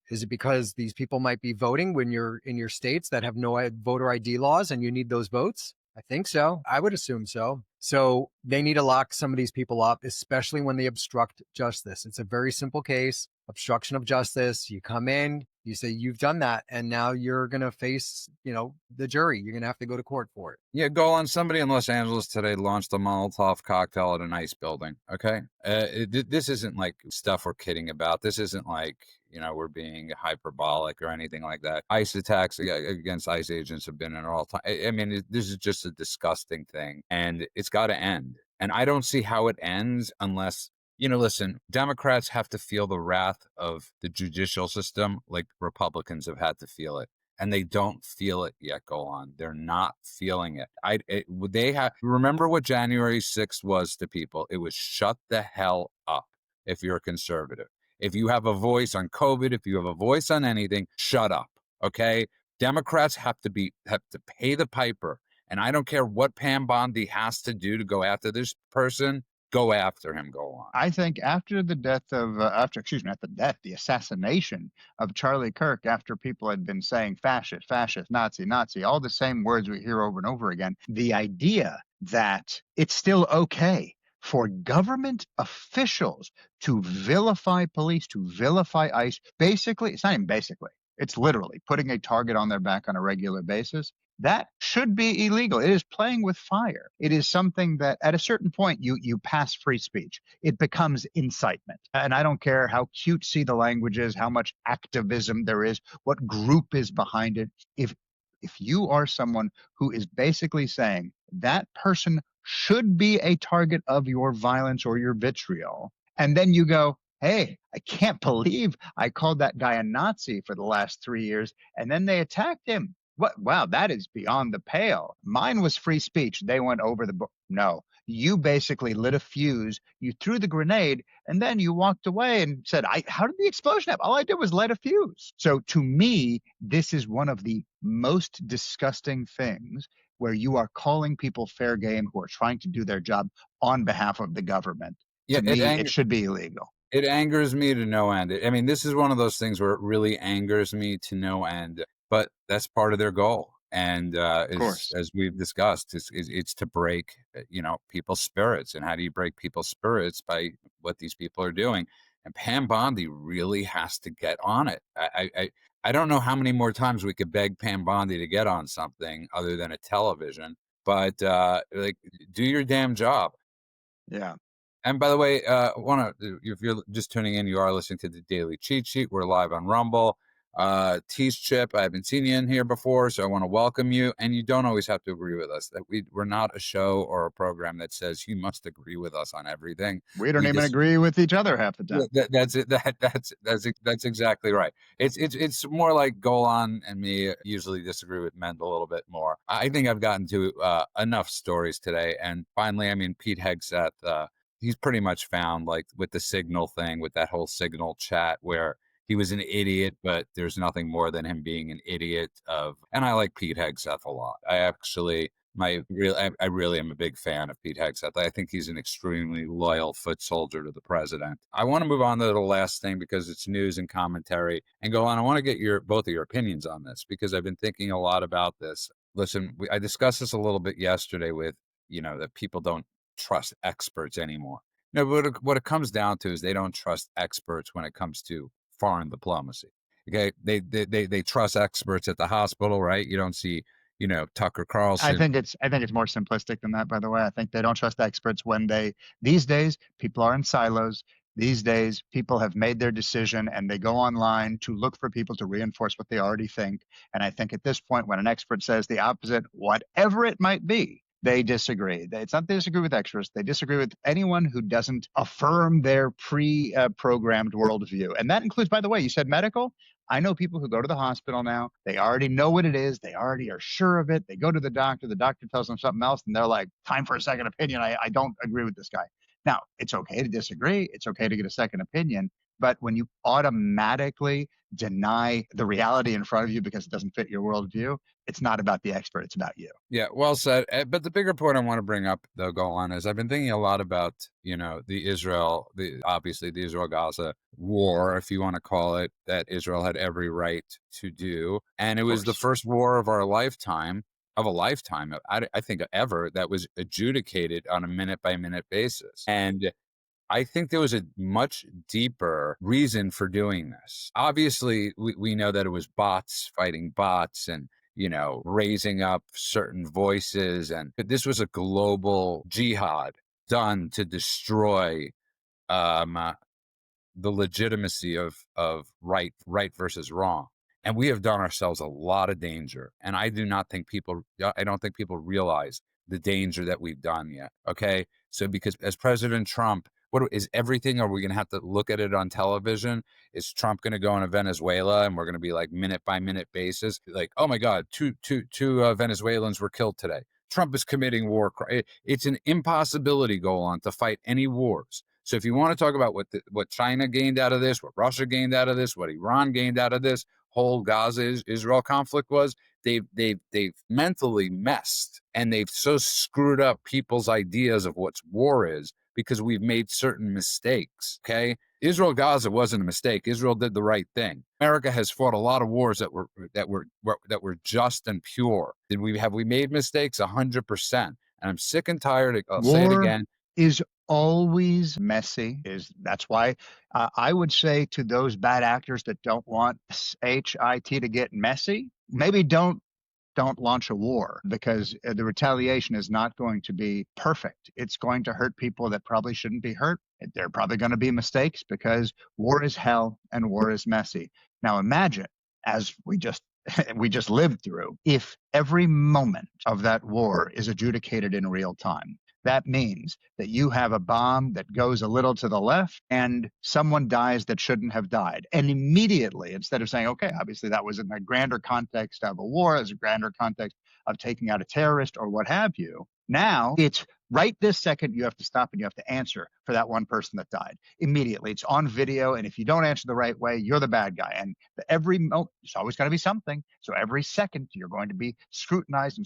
Is it because these people might be voting when you're in your states that have no voter ID laws and you need those votes? I think so. I would assume so. So they need to lock some of these people up, especially when they obstruct justice. It's a very simple case, obstruction of justice. You come in, you say you've done that, and now you're going to face, the jury. You're going to have to go to court for it. Yeah, Golan, somebody in Los Angeles today launched a Molotov cocktail at an ICE building, okay? This isn't like stuff we're kidding about. This isn't like, we're being hyperbolic or anything like that. ICE attacks against ICE agents have been an all-time. I mean, this is just a disgusting thing, and it's got to end. And I don't see how it ends unless, listen, Democrats have to feel the wrath of the judicial system like Republicans have had to feel it. And they don't feel it yet, Golan. They're not feeling it. Remember what January 6th was to people. It was shut the hell up if you're a conservative. If you have a voice on COVID, if you have a voice on anything, shut up, okay? Democrats have to pay the piper. And I don't care what Pam Bondi has to do to go after this person. Go after him, Golan. I think after the assassination of Charlie Kirk, after people had been saying fascist, Nazi, all the same words we hear over and over again, the idea that it's still okay for government officials to vilify police, to vilify ICE, basically, it's not even basically, it's literally putting a target on their back on a regular basis. That should be illegal. It is playing with fire. It is something that at a certain point you pass free speech. It becomes incitement. And I don't care how cutesy the language is, how much activism there is, what group is behind it. If you are someone who is basically saying that person should be a target of your violence or your vitriol, and then you go, hey, I can't believe I called that guy a Nazi for the last 3 years, and then they attacked him. What? Wow, that is beyond the pale. Mine was free speech. They went over the book. No, you basically lit a fuse. You threw the grenade, and then you walked away and said, how did the explosion happen? All I did was light a fuse." So to me, this is one of the most disgusting things, where you are calling people fair game who are trying to do their job on behalf of the government. Yeah, To me, it should be illegal. it angers me to no end. I mean, this is one of those things where it really angers me to no end, but that's part of their goal. And Of course. as we've discussed, it's to break, people's spirits. And how do you break people's spirits? By what these people are doing. And Pam Bondi really has to get on it. I don't know how many more times we could beg Pam Bondi to get on something other than a television, but like, do your damn job. Yeah. And by the way, if you're just tuning in, you are listening to the Daily Cheat Sheet. We're live on Rumble. Tease Chip, I haven't seen you in here before, so I want to welcome you. And you don't always have to agree with us. That we're not a show or a program that says you must agree with us on everything. We don't even agree with each other half the time. That's it. That's exactly right. It's more like Golan and me usually disagree with Mend a little bit more. I think I've gotten to enough stories today. And finally, I mean, Pete Hegseth, he's pretty much found, like, with the Signal thing, with that whole Signal chat where he was an idiot, but there's nothing more than him being an idiot and I like Pete Hegseth a lot. I really am a big fan of Pete Hegseth. I think he's an extremely loyal foot soldier to the president. I want to move on to the last thing because it's news and commentary. And go on, I want to get both of your opinions on this because I've been thinking a lot about this. Listen, I discussed this a little bit yesterday with, that people don't trust experts anymore. No, but what it comes down to is they don't trust experts when it comes to foreign diplomacy. Okay, they trust experts at the hospital, right? You don't see, Tucker Carlson. I think it's more simplistic than that, by the way. I think they don't trust experts when these days people are in silos. These days people have made their decision and they go online to look for people to reinforce what they already think. And I think at this point, when an expert says the opposite, whatever it might be, they disagree. It's not they disagree with experts. They disagree with anyone who doesn't affirm their pre-programmed worldview. And that includes, by the way, you said medical. I know people who go to the hospital now. They already know what it is. They already are sure of it. They go to the doctor. The doctor tells them something else, and they're like, time for a second opinion. I don't agree with this guy. Now, it's okay to disagree. It's okay to get a second opinion. But when you automatically deny the reality in front of you because it doesn't fit your worldview, it's not about the expert. It's about you. Yeah, well said. But the bigger point I want to bring up, though, Golan, is I've been thinking a lot about, the Israel-Gaza war, if you want to call it, that Israel had every right to do. And it was the first war of our lifetime, I think ever, that was adjudicated on a minute-by-minute basis. And I think there was a much deeper reason for doing this. Obviously, we know that it was bots fighting bots and, raising up certain voices. But this was a global jihad done to destroy the legitimacy of right versus wrong. And we have done ourselves a lot of danger. And I don't think people realize the danger that we've done yet. Okay. So because as President Trump, what is everything? Are we going to have to look at it on television? Is Trump going to go into Venezuela and we're going to be like minute by minute basis? Like, oh my God, two Venezuelans were killed today. Trump is committing war. It's an impossibility, Golan, to fight any wars. So if you want to talk about what China gained out of this, what Russia gained out of this, what Iran gained out of this whole Gaza-Israel conflict was, they've mentally messed and they've so screwed up people's ideas of what war is because we've made certain mistakes. Okay, Israel-Gaza wasn't a mistake. Israel did the right thing. America has fought a lot of wars that were just and pure. Have we made mistakes? 100%. And I'm sick and tired. I'll say it again. Is always messy. That's why I would say to those bad actors that don't want HIT to get messy, maybe don't launch a war, because the retaliation is not going to be perfect. It's going to hurt people that probably shouldn't be hurt. There are probably going to be mistakes because war is hell and war is messy. Now imagine, as we just lived through, if every moment of that war is adjudicated in real time. That means that you have a bomb that goes a little to the left and someone dies that shouldn't have died. And immediately, instead of saying, okay, obviously that was in a grander context of a war, as a grander context of taking out a terrorist or what have you, now it's right this second you have to stop and you have to answer for that one person that died. Immediately, it's on video, and if you don't answer the right way, you're the bad guy. And it's always going to be something. So every second you're going to be scrutinized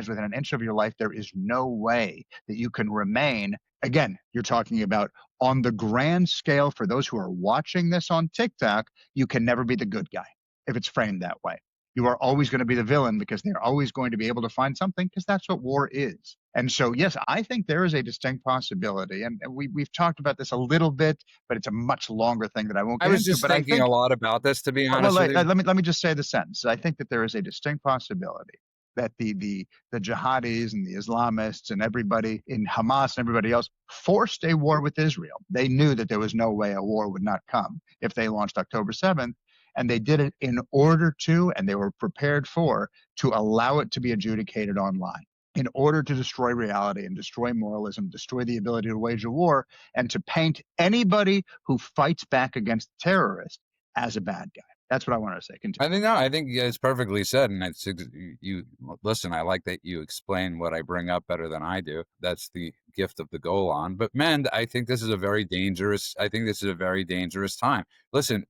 within an inch of your life. There is no way that you can remain. Again, you're talking about on the grand scale for those who are watching this on TikTok, you can never be the good guy if it's framed that way. You are always going to be the villain because they're always going to be able to find something, because that's what war is. And so, yes, I think there is a distinct possibility. And we've talked about this a little bit, but it's a much longer thing that I won't get into. I was just thinking a lot about this, to be honest with you. Let me just say the sentence. I think that there is a distinct possibility that the jihadis and the Islamists and everybody in Hamas and everybody else forced a war with Israel. They knew that there was no way a war would not come if they launched October 7th. And they did it in order to, and they were prepared for, to allow it to be adjudicated online, in order to destroy reality and destroy moralism, destroy the ability to wage a war, and to paint anybody who fights back against terrorists as a bad guy. That's what I wanted to say. Continue. I think it's perfectly said. And it's, you listen, I like that you explain what I bring up better than I do. That's the gift of the Golan. But man, I think this is a very dangerous time. Listen,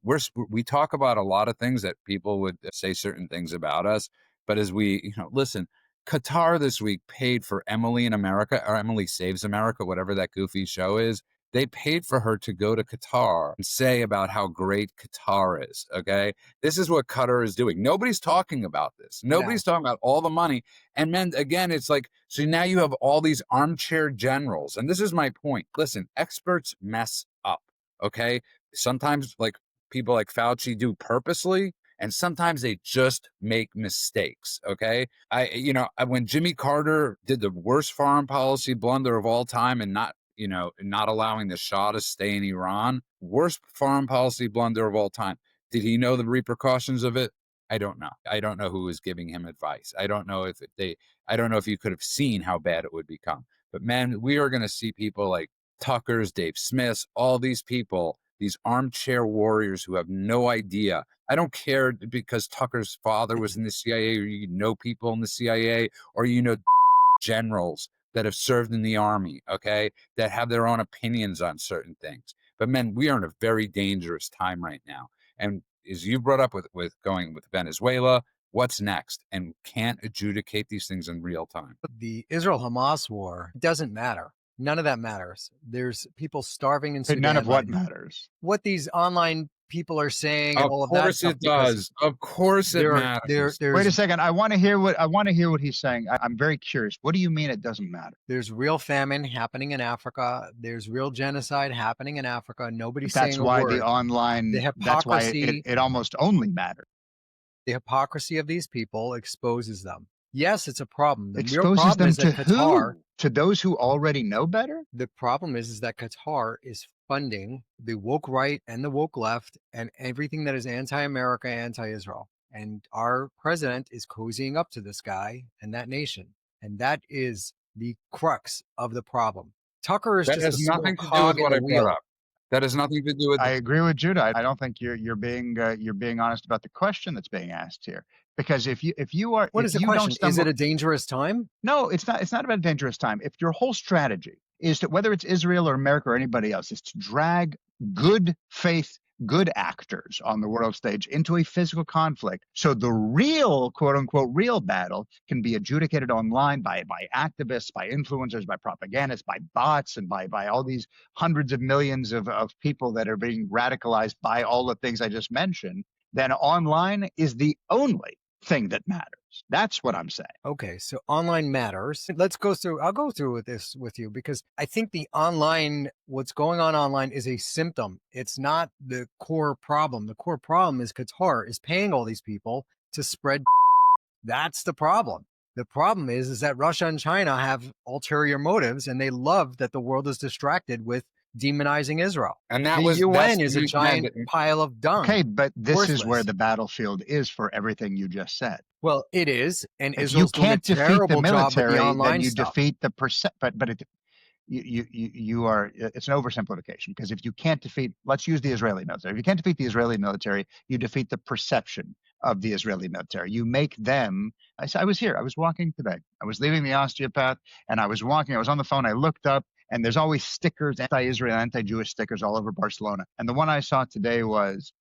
we talk about a lot of things that people would say certain things about us. But as we, listen, Qatar this week paid for Emily in America, or Emily Saves America, whatever that goofy show is. They paid for her to go to Qatar and say about how great Qatar is, okay? This is what Qatar is doing. Nobody's talking about this. Nobody's talking about all the money. And then, again, it's like, so now you have all these armchair generals. And this is my point. Listen, experts mess up, okay? Sometimes, like, people like Fauci do purposely, and sometimes they just make mistakes, okay? When Jimmy Carter did the worst foreign policy blunder of all time and not allowing the Shah to stay in Iran, worst foreign policy blunder of all time. Did he know the repercussions of it? I don't know. I don't know who was giving him advice. I don't know if you could have seen how bad it would become. But man, we are going to see people like Tucker's, Dave Smith's, all these people, these armchair warriors who have no idea. I don't care because Tucker's father was in the CIA, or you know people in the CIA, or generals that have served in the army, okay, that have their own opinions on certain things. But man, we are in a very dangerous time right now. And as you brought up with going with Venezuela, what's next? And can't adjudicate these things in real time. The Israel-Hamas war doesn't matter. None of that matters. There's people starving in Sudan. None of what matters. What these online people are saying and all of that. Of course it does. Of course it matters. Wait a second. I want to hear what he's saying. I'm very curious. What do you mean it doesn't matter? There's real famine happening in Africa. There's real genocide happening in Africa. Nobody's saying a word. That's why it almost only matters. The hypocrisy of these people exposes them. Yes, it's a problem. The exposes real problem them is to that Qatar, who? To those who already know better? The problem is that Qatar is funding the woke right and the woke left and everything that is anti-America, anti-Israel. And our president is cozying up to this guy and that nation. And that is the crux of the problem. Tucker is that just has nothing to do with what I brought up. That has nothing to do with. I agree with Judah. I don't think you're being honest about the question that's being asked here. Because if you are, what is the question? Is it a dangerous time? No, it's not. It's not about a dangerous time. If your whole strategy is that whether it's Israel or America or anybody else is to drag good faith, good actors on the world stage into a physical conflict, so the real quote unquote real battle can be adjudicated online by activists, by influencers, by propagandists, by bots, and by all these hundreds of millions of people that are being radicalized by all the things I just mentioned, then online is the only thing that matters. That's what I'm saying. Okay, so online matters. Let's go through. I'll go through with this with you because I think what's going on online is a symptom. It's not the core problem. The core problem is Qatar is paying all these people to spread. That's the problem. The problem is that Russia and China have ulterior motives, and they love that the world is distracted with demonizing Israel. And the UN is a giant pile of dung. Okay, but this is where the battlefield is for everything you just said. Well, it is, and Israel's doing a terrible job with the online then you stuff. defeat the but you are, it's an oversimplification, because if you can't defeat, let's use the Israeli military. If you can't defeat the Israeli military, you defeat the perception of the Israeli military. You make them, I was here, I was walking today. I was leaving the osteopath and I was walking, I was on the phone, I looked up, and there's always stickers, anti-Israel, anti-Jewish stickers all over Barcelona. And the one I saw today was,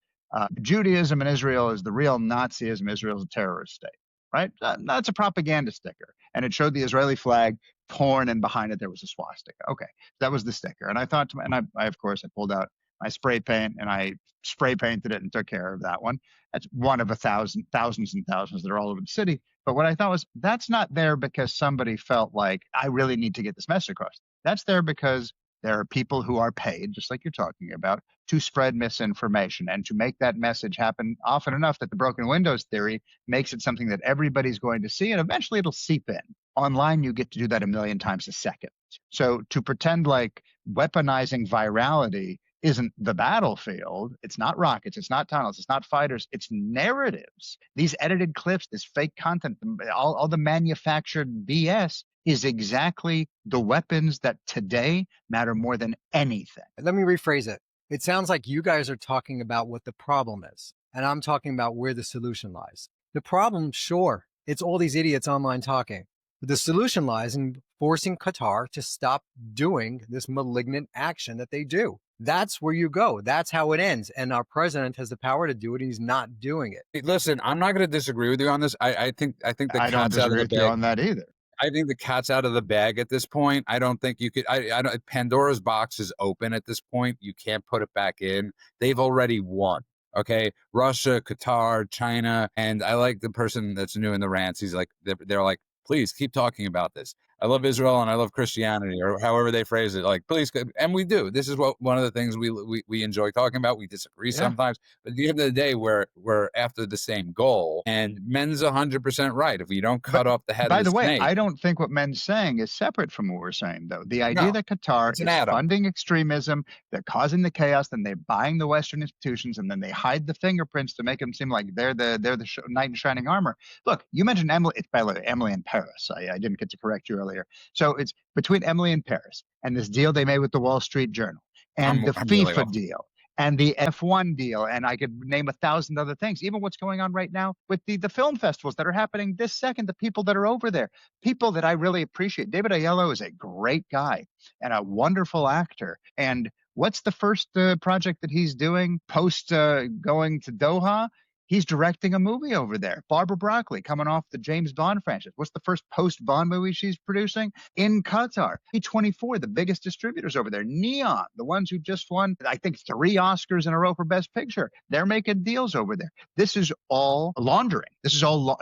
Judaism in Israel is the real Nazism. Israel's a terrorist state, right? That's a propaganda sticker. And it showed the Israeli flag torn, and behind it there was a swastika. Okay, that was the sticker. And I thought, and I of course, I pulled out my spray paint and I spray painted it and took care of that one. That's one of thousands and thousands that are all over the city. But what I thought was, that's not there because somebody felt like, I really need to get this message across. That's there because there are people who are paid, just like you're talking about, to spread misinformation and to make that message happen often enough that the broken windows theory makes it something that everybody's going to see, and eventually it'll seep in. Online, you get to do that a million times a second. So to pretend like weaponizing virality isn't the battlefield, it's not rockets, it's not tunnels, it's not fighters, it's narratives. These edited clips, this fake content, all the manufactured BS is exactly the weapons that today matter more than anything. Let me rephrase it. It sounds like you guys are talking about what the problem is, and I'm talking about where the solution lies. The problem, sure, it's all these idiots online talking. But the solution lies in forcing Qatar to stop doing this malignant action that they do. That's where you go. That's how it ends. And our president has the power to do it, and he's not doing it. Listen, I'm not going to disagree with you on this. I think the I don't disagree with you on that either. I think the cat's out of the bag at this point. I don't think you could. I don't. Pandora's box is open at this point. You can't put it back in. They've already won. Okay, Russia, Qatar, China, and I like the person that's new in the rants. He's like, they're like, please keep talking about this. I love Israel and I love Christianity, or however they phrase it. Like, please, and we do. This is one of the things we enjoy talking about. We disagree sometimes, but at the end of the day, we're after the same goal. And Men's 100% right. If we don't cut off the head of the snake. By the way, I don't think what Men's saying is separate from what we're saying, though. The idea that Qatar is funding extremism, they're causing the chaos, then they're buying the Western institutions, and then they hide the fingerprints to make them seem like they're the knight in shining armor. Look, you mentioned Emily. It's by the way, Emily in Paris. I didn't get to correct you earlier. So it's between Emily in Paris and this deal they made with the Wall Street Journal and the FIFA deal and the F1 deal, and I could name 1,000 other things. Even what's going on right now with the film festivals that are happening this second, the people that are over there, people that I really appreciate. David Aiello is a great guy and a wonderful actor. And what's the first project that he's doing post going to Doha? He's directing a movie over there. Barbara Broccoli, coming off the James Bond franchise. What's the first post-Bond movie she's producing? In Qatar. A24, the biggest distributors over there. Neon, the ones who just won, I think, 3 Oscars in a row for Best Picture. They're making deals over there. This is all laundering. This is all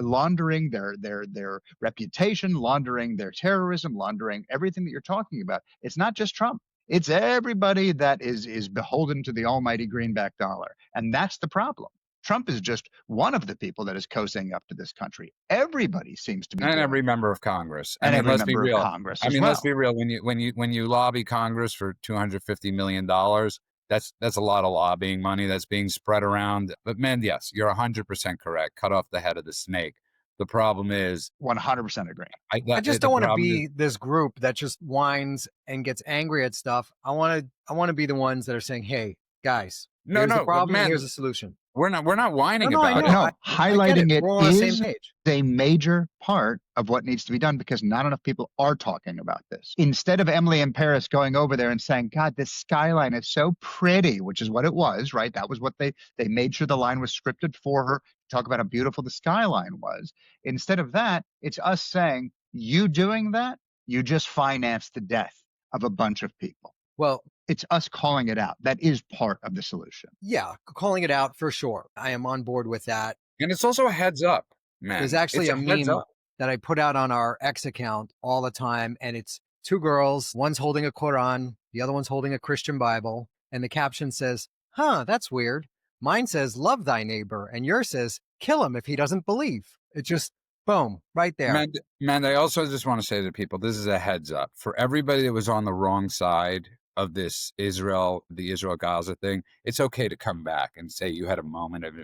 laundering their reputation, laundering their terrorism, laundering everything that you're talking about. It's not just Trump. It's everybody that is beholden to the almighty greenback dollar. And that's the problem. Trump is just one of the people that is cozying up to this country. Everybody seems to be, and every member of Congress, and every member of Congress. Let's be real. When you lobby Congress for $250 million, that's a lot of lobbying money that's being spread around. But man, yes, you're 100% correct. Cut off the head of the snake. The problem is 100% agree. I just don't want to be this group that just whines and gets angry at stuff. I want to be the ones that are saying, "Hey, guys, here's the problem. Man, here's the solution." We're not whining about it. No, highlighting it is a major part of what needs to be done, because not enough people are talking about this. Instead of Emily in Paris going over there and saying, God, this skyline is so pretty, which is what it was, right? That was what they made sure the line was scripted for her to talk about how beautiful the skyline was. Instead of that, it's us saying, you doing that, you just financed the death of a bunch of people. Well, it's us calling it out. That is part of the solution. Yeah, calling it out for sure. I am on board with that. And it's also a heads up, man. There's actually a meme that I put out on our X account all the time, and it's 2 girls. One's holding a Quran, the other one's holding a Christian Bible, and the caption says, that's weird. Mine says, love thy neighbor, and yours says, kill him if he doesn't believe. It just, boom, right there. Man, I also just want to say to people, this is a heads up. For everybody that was on the wrong side of this the Israel-Gaza thing, it's okay to come back and say you had a moment of,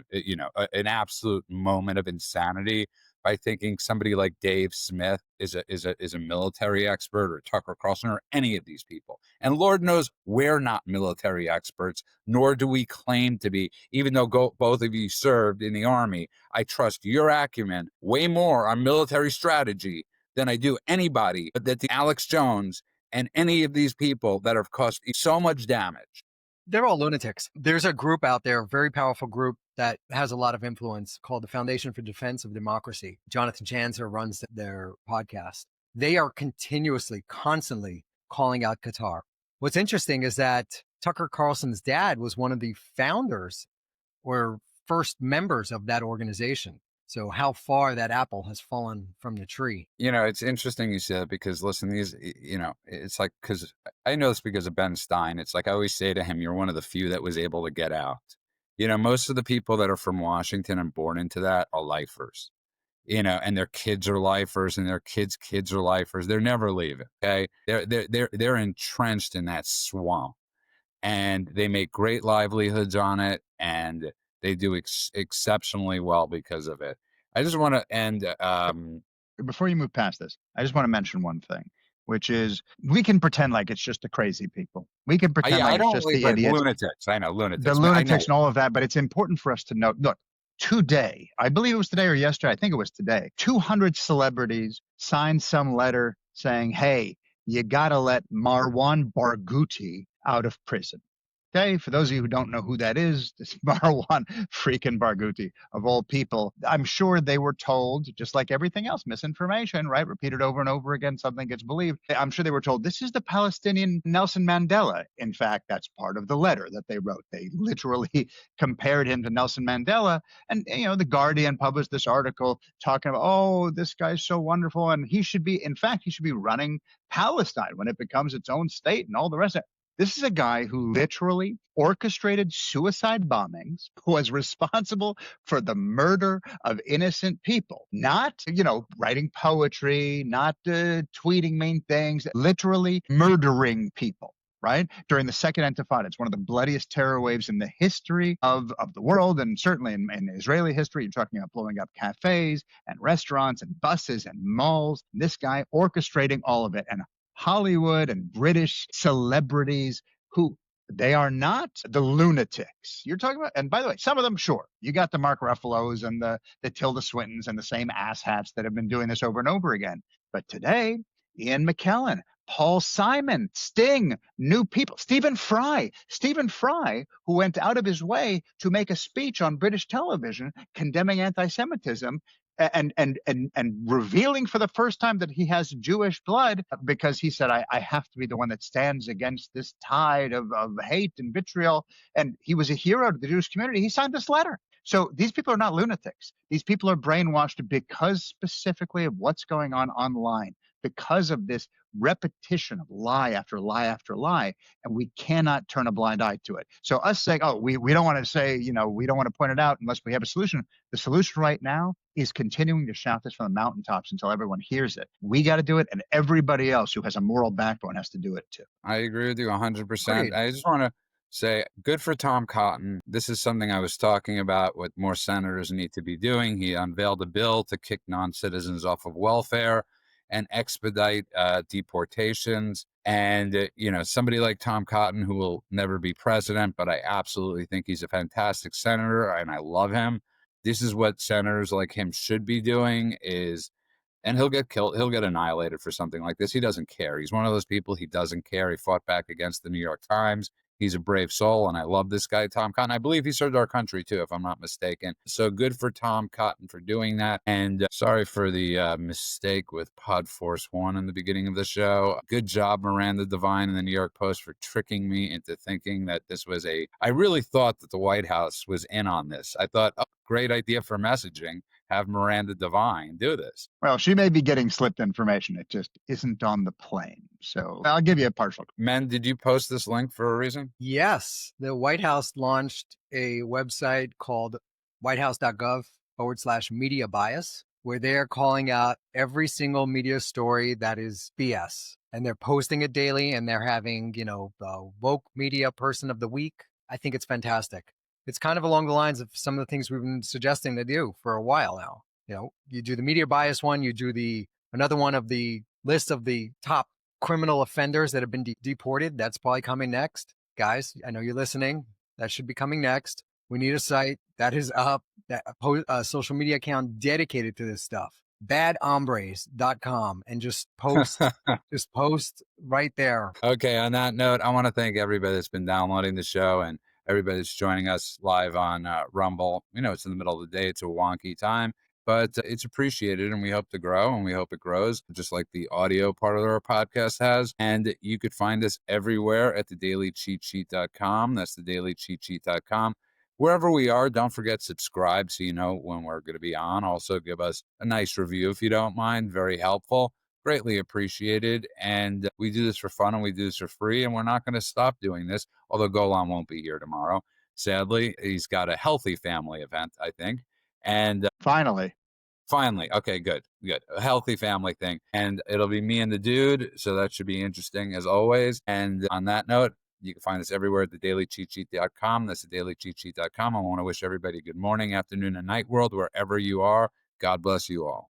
an absolute moment of insanity by thinking somebody like Dave Smith is a military expert, or Tucker Carlson, or any of these people. And Lord knows we're not military experts, nor do we claim to be, even though both of you served in the Army. I trust your acumen way more on military strategy than I do anybody, but that the Alex Jones and any of these people that have caused so much damage. They're all lunatics. There's a group out there, a very powerful group that has a lot of influence, called the Foundation for Defense of Democracy. Jonathan Janzer runs their podcast. They are continuously, constantly calling out Qatar. What's interesting is that Tucker Carlson's dad was one of the founders or first members of that organization. So how far that apple has fallen from the tree. It's interesting you say that, because listen, it's like, because I know this because of Ben Stein. It's like I always say to him, you're one of the few that was able to get out. Most of the people that are from Washington and born into that are lifers, and their kids are lifers, and their kids' kids are lifers. They're never leaving. Okay. They're entrenched in that swamp, and they make great livelihoods on it, and they do exceptionally well because of it. I just want to end. Before you move past this, I just want to mention one thing, which is we can pretend like it's just the crazy people. We can pretend like it's just the idiots. Lunatics. I know, lunatics. The lunatics and all of that, but it's important for us to note, look, today, I believe it was today or yesterday, I think it was today, 200 celebrities signed some letter saying, hey, you got to let Marwan Barghouti out of prison. Okay, for those of you who don't know who that is, this Marwan freaking Barghouti, of all people. I'm sure they were told, just like everything else, misinformation, right? Repeated over and over again, something gets believed. I'm sure they were told, this is the Palestinian Nelson Mandela. In fact, that's part of the letter that they wrote. They literally compared him to Nelson Mandela. And, the Guardian published this article talking about, oh, this guy's so wonderful. And he should be running Palestine when it becomes its own state and all the rest of it. This is a guy who literally orchestrated suicide bombings, who was responsible for the murder of innocent people, not, writing poetry, not tweeting mean things, literally murdering people. Right? During the Second Intifada, it's one of the bloodiest terror waves in the history of the world, and certainly in Israeli history. You're talking about blowing up cafes and restaurants and buses and malls. This guy orchestrating all of it. And Hollywood and British celebrities who they are not the lunatics you're talking about. And by the way, some of them, sure, you got the Mark Ruffalo's and the Tilda Swintons and the same asshats that have been doing this over and over again. But today, Ian McKellen, Paul Simon, Sting, new people, Stephen Fry, who went out of his way to make a speech on British television condemning anti-Semitism and revealing for the first time that he has Jewish blood, because he said, I have to be the one that stands against this tide of hate and vitriol. And he was a hero to the Jewish community. He signed this letter. So these people are not lunatics. These people are brainwashed because specifically of what's going on online, because of this repetition of lie after lie after lie, and we cannot turn a blind eye to it. So us saying, oh, we don't want to say, we don't want to point it out unless we have a solution. The solution right now is continuing to shout this from the mountaintops until everyone hears it. We got to do it, and everybody else who has a moral backbone has to do it too. I agree with you 100%. Great. I just want to say, good for Tom Cotton. This is something I was talking about, what more senators need to be doing. He unveiled a bill to kick non-citizens off of welfare and expedite deportations. And, somebody like Tom Cotton, who will never be president, but I absolutely think he's a fantastic senator and I love him. This is what senators like him should be doing and he'll get killed. He'll get annihilated for something like this. He doesn't care. He's one of those people. He doesn't care. He fought back against the New York Times. He's a brave soul, and I love this guy, Tom Cotton. I believe he served our country, too, if I'm not mistaken. So good for Tom Cotton for doing that. And sorry for the mistake with Pod Force One in the beginning of the show. Good job, Miranda Devine in the New York Post, for tricking me into thinking that this was I really thought that the White House was in on this. I thought, oh, great idea for messaging. Have Miranda Devine do this. Well, she may be getting slipped information. It just isn't on the plane. So I'll give you a partial. Men, did you post this link for a reason? Yes. The White House launched a website called whitehouse.gov/media bias, where they're calling out every single media story that is BS. And they're posting it daily, and they're having, the woke media person of the week. I think it's fantastic. It's kind of along the lines of some of the things we've been suggesting they do for a while now. You do the media bias one, you do another one of the list of the top criminal offenders that have been deported. That's probably coming next. Guys, I know you're listening. That should be coming next. We need a site that is up, a social media account dedicated to this stuff. badhombres.com, and just post right there. Okay, on that note, I want to thank everybody that's been downloading the show and everybody that's joining us live on Rumble. It's in the middle of the day. It's a wonky time, but it's appreciated, and we hope to grow, and we hope it grows just like the audio part of our podcast has. And you could find us everywhere at thedailycheatsheet.com. That's thedailycheatsheet.com. Wherever we are, don't forget subscribe so you know when we're going to be on. Also, give us a nice review if you don't mind. Very helpful. Greatly appreciated. And we do this for fun, and we do this for free, and we're not going to stop doing this, although Golan won't be here tomorrow. Sadly, he's got a healthy family event, I think. And finally, okay, good. A healthy family thing. And it'll be me and the dude, so that should be interesting as always. And on that note, you can find us everywhere at thedailycheatsheet.com. That's thedailycheatsheet.com. I want to wish everybody a good morning, afternoon, and night world, wherever you are. God bless you all.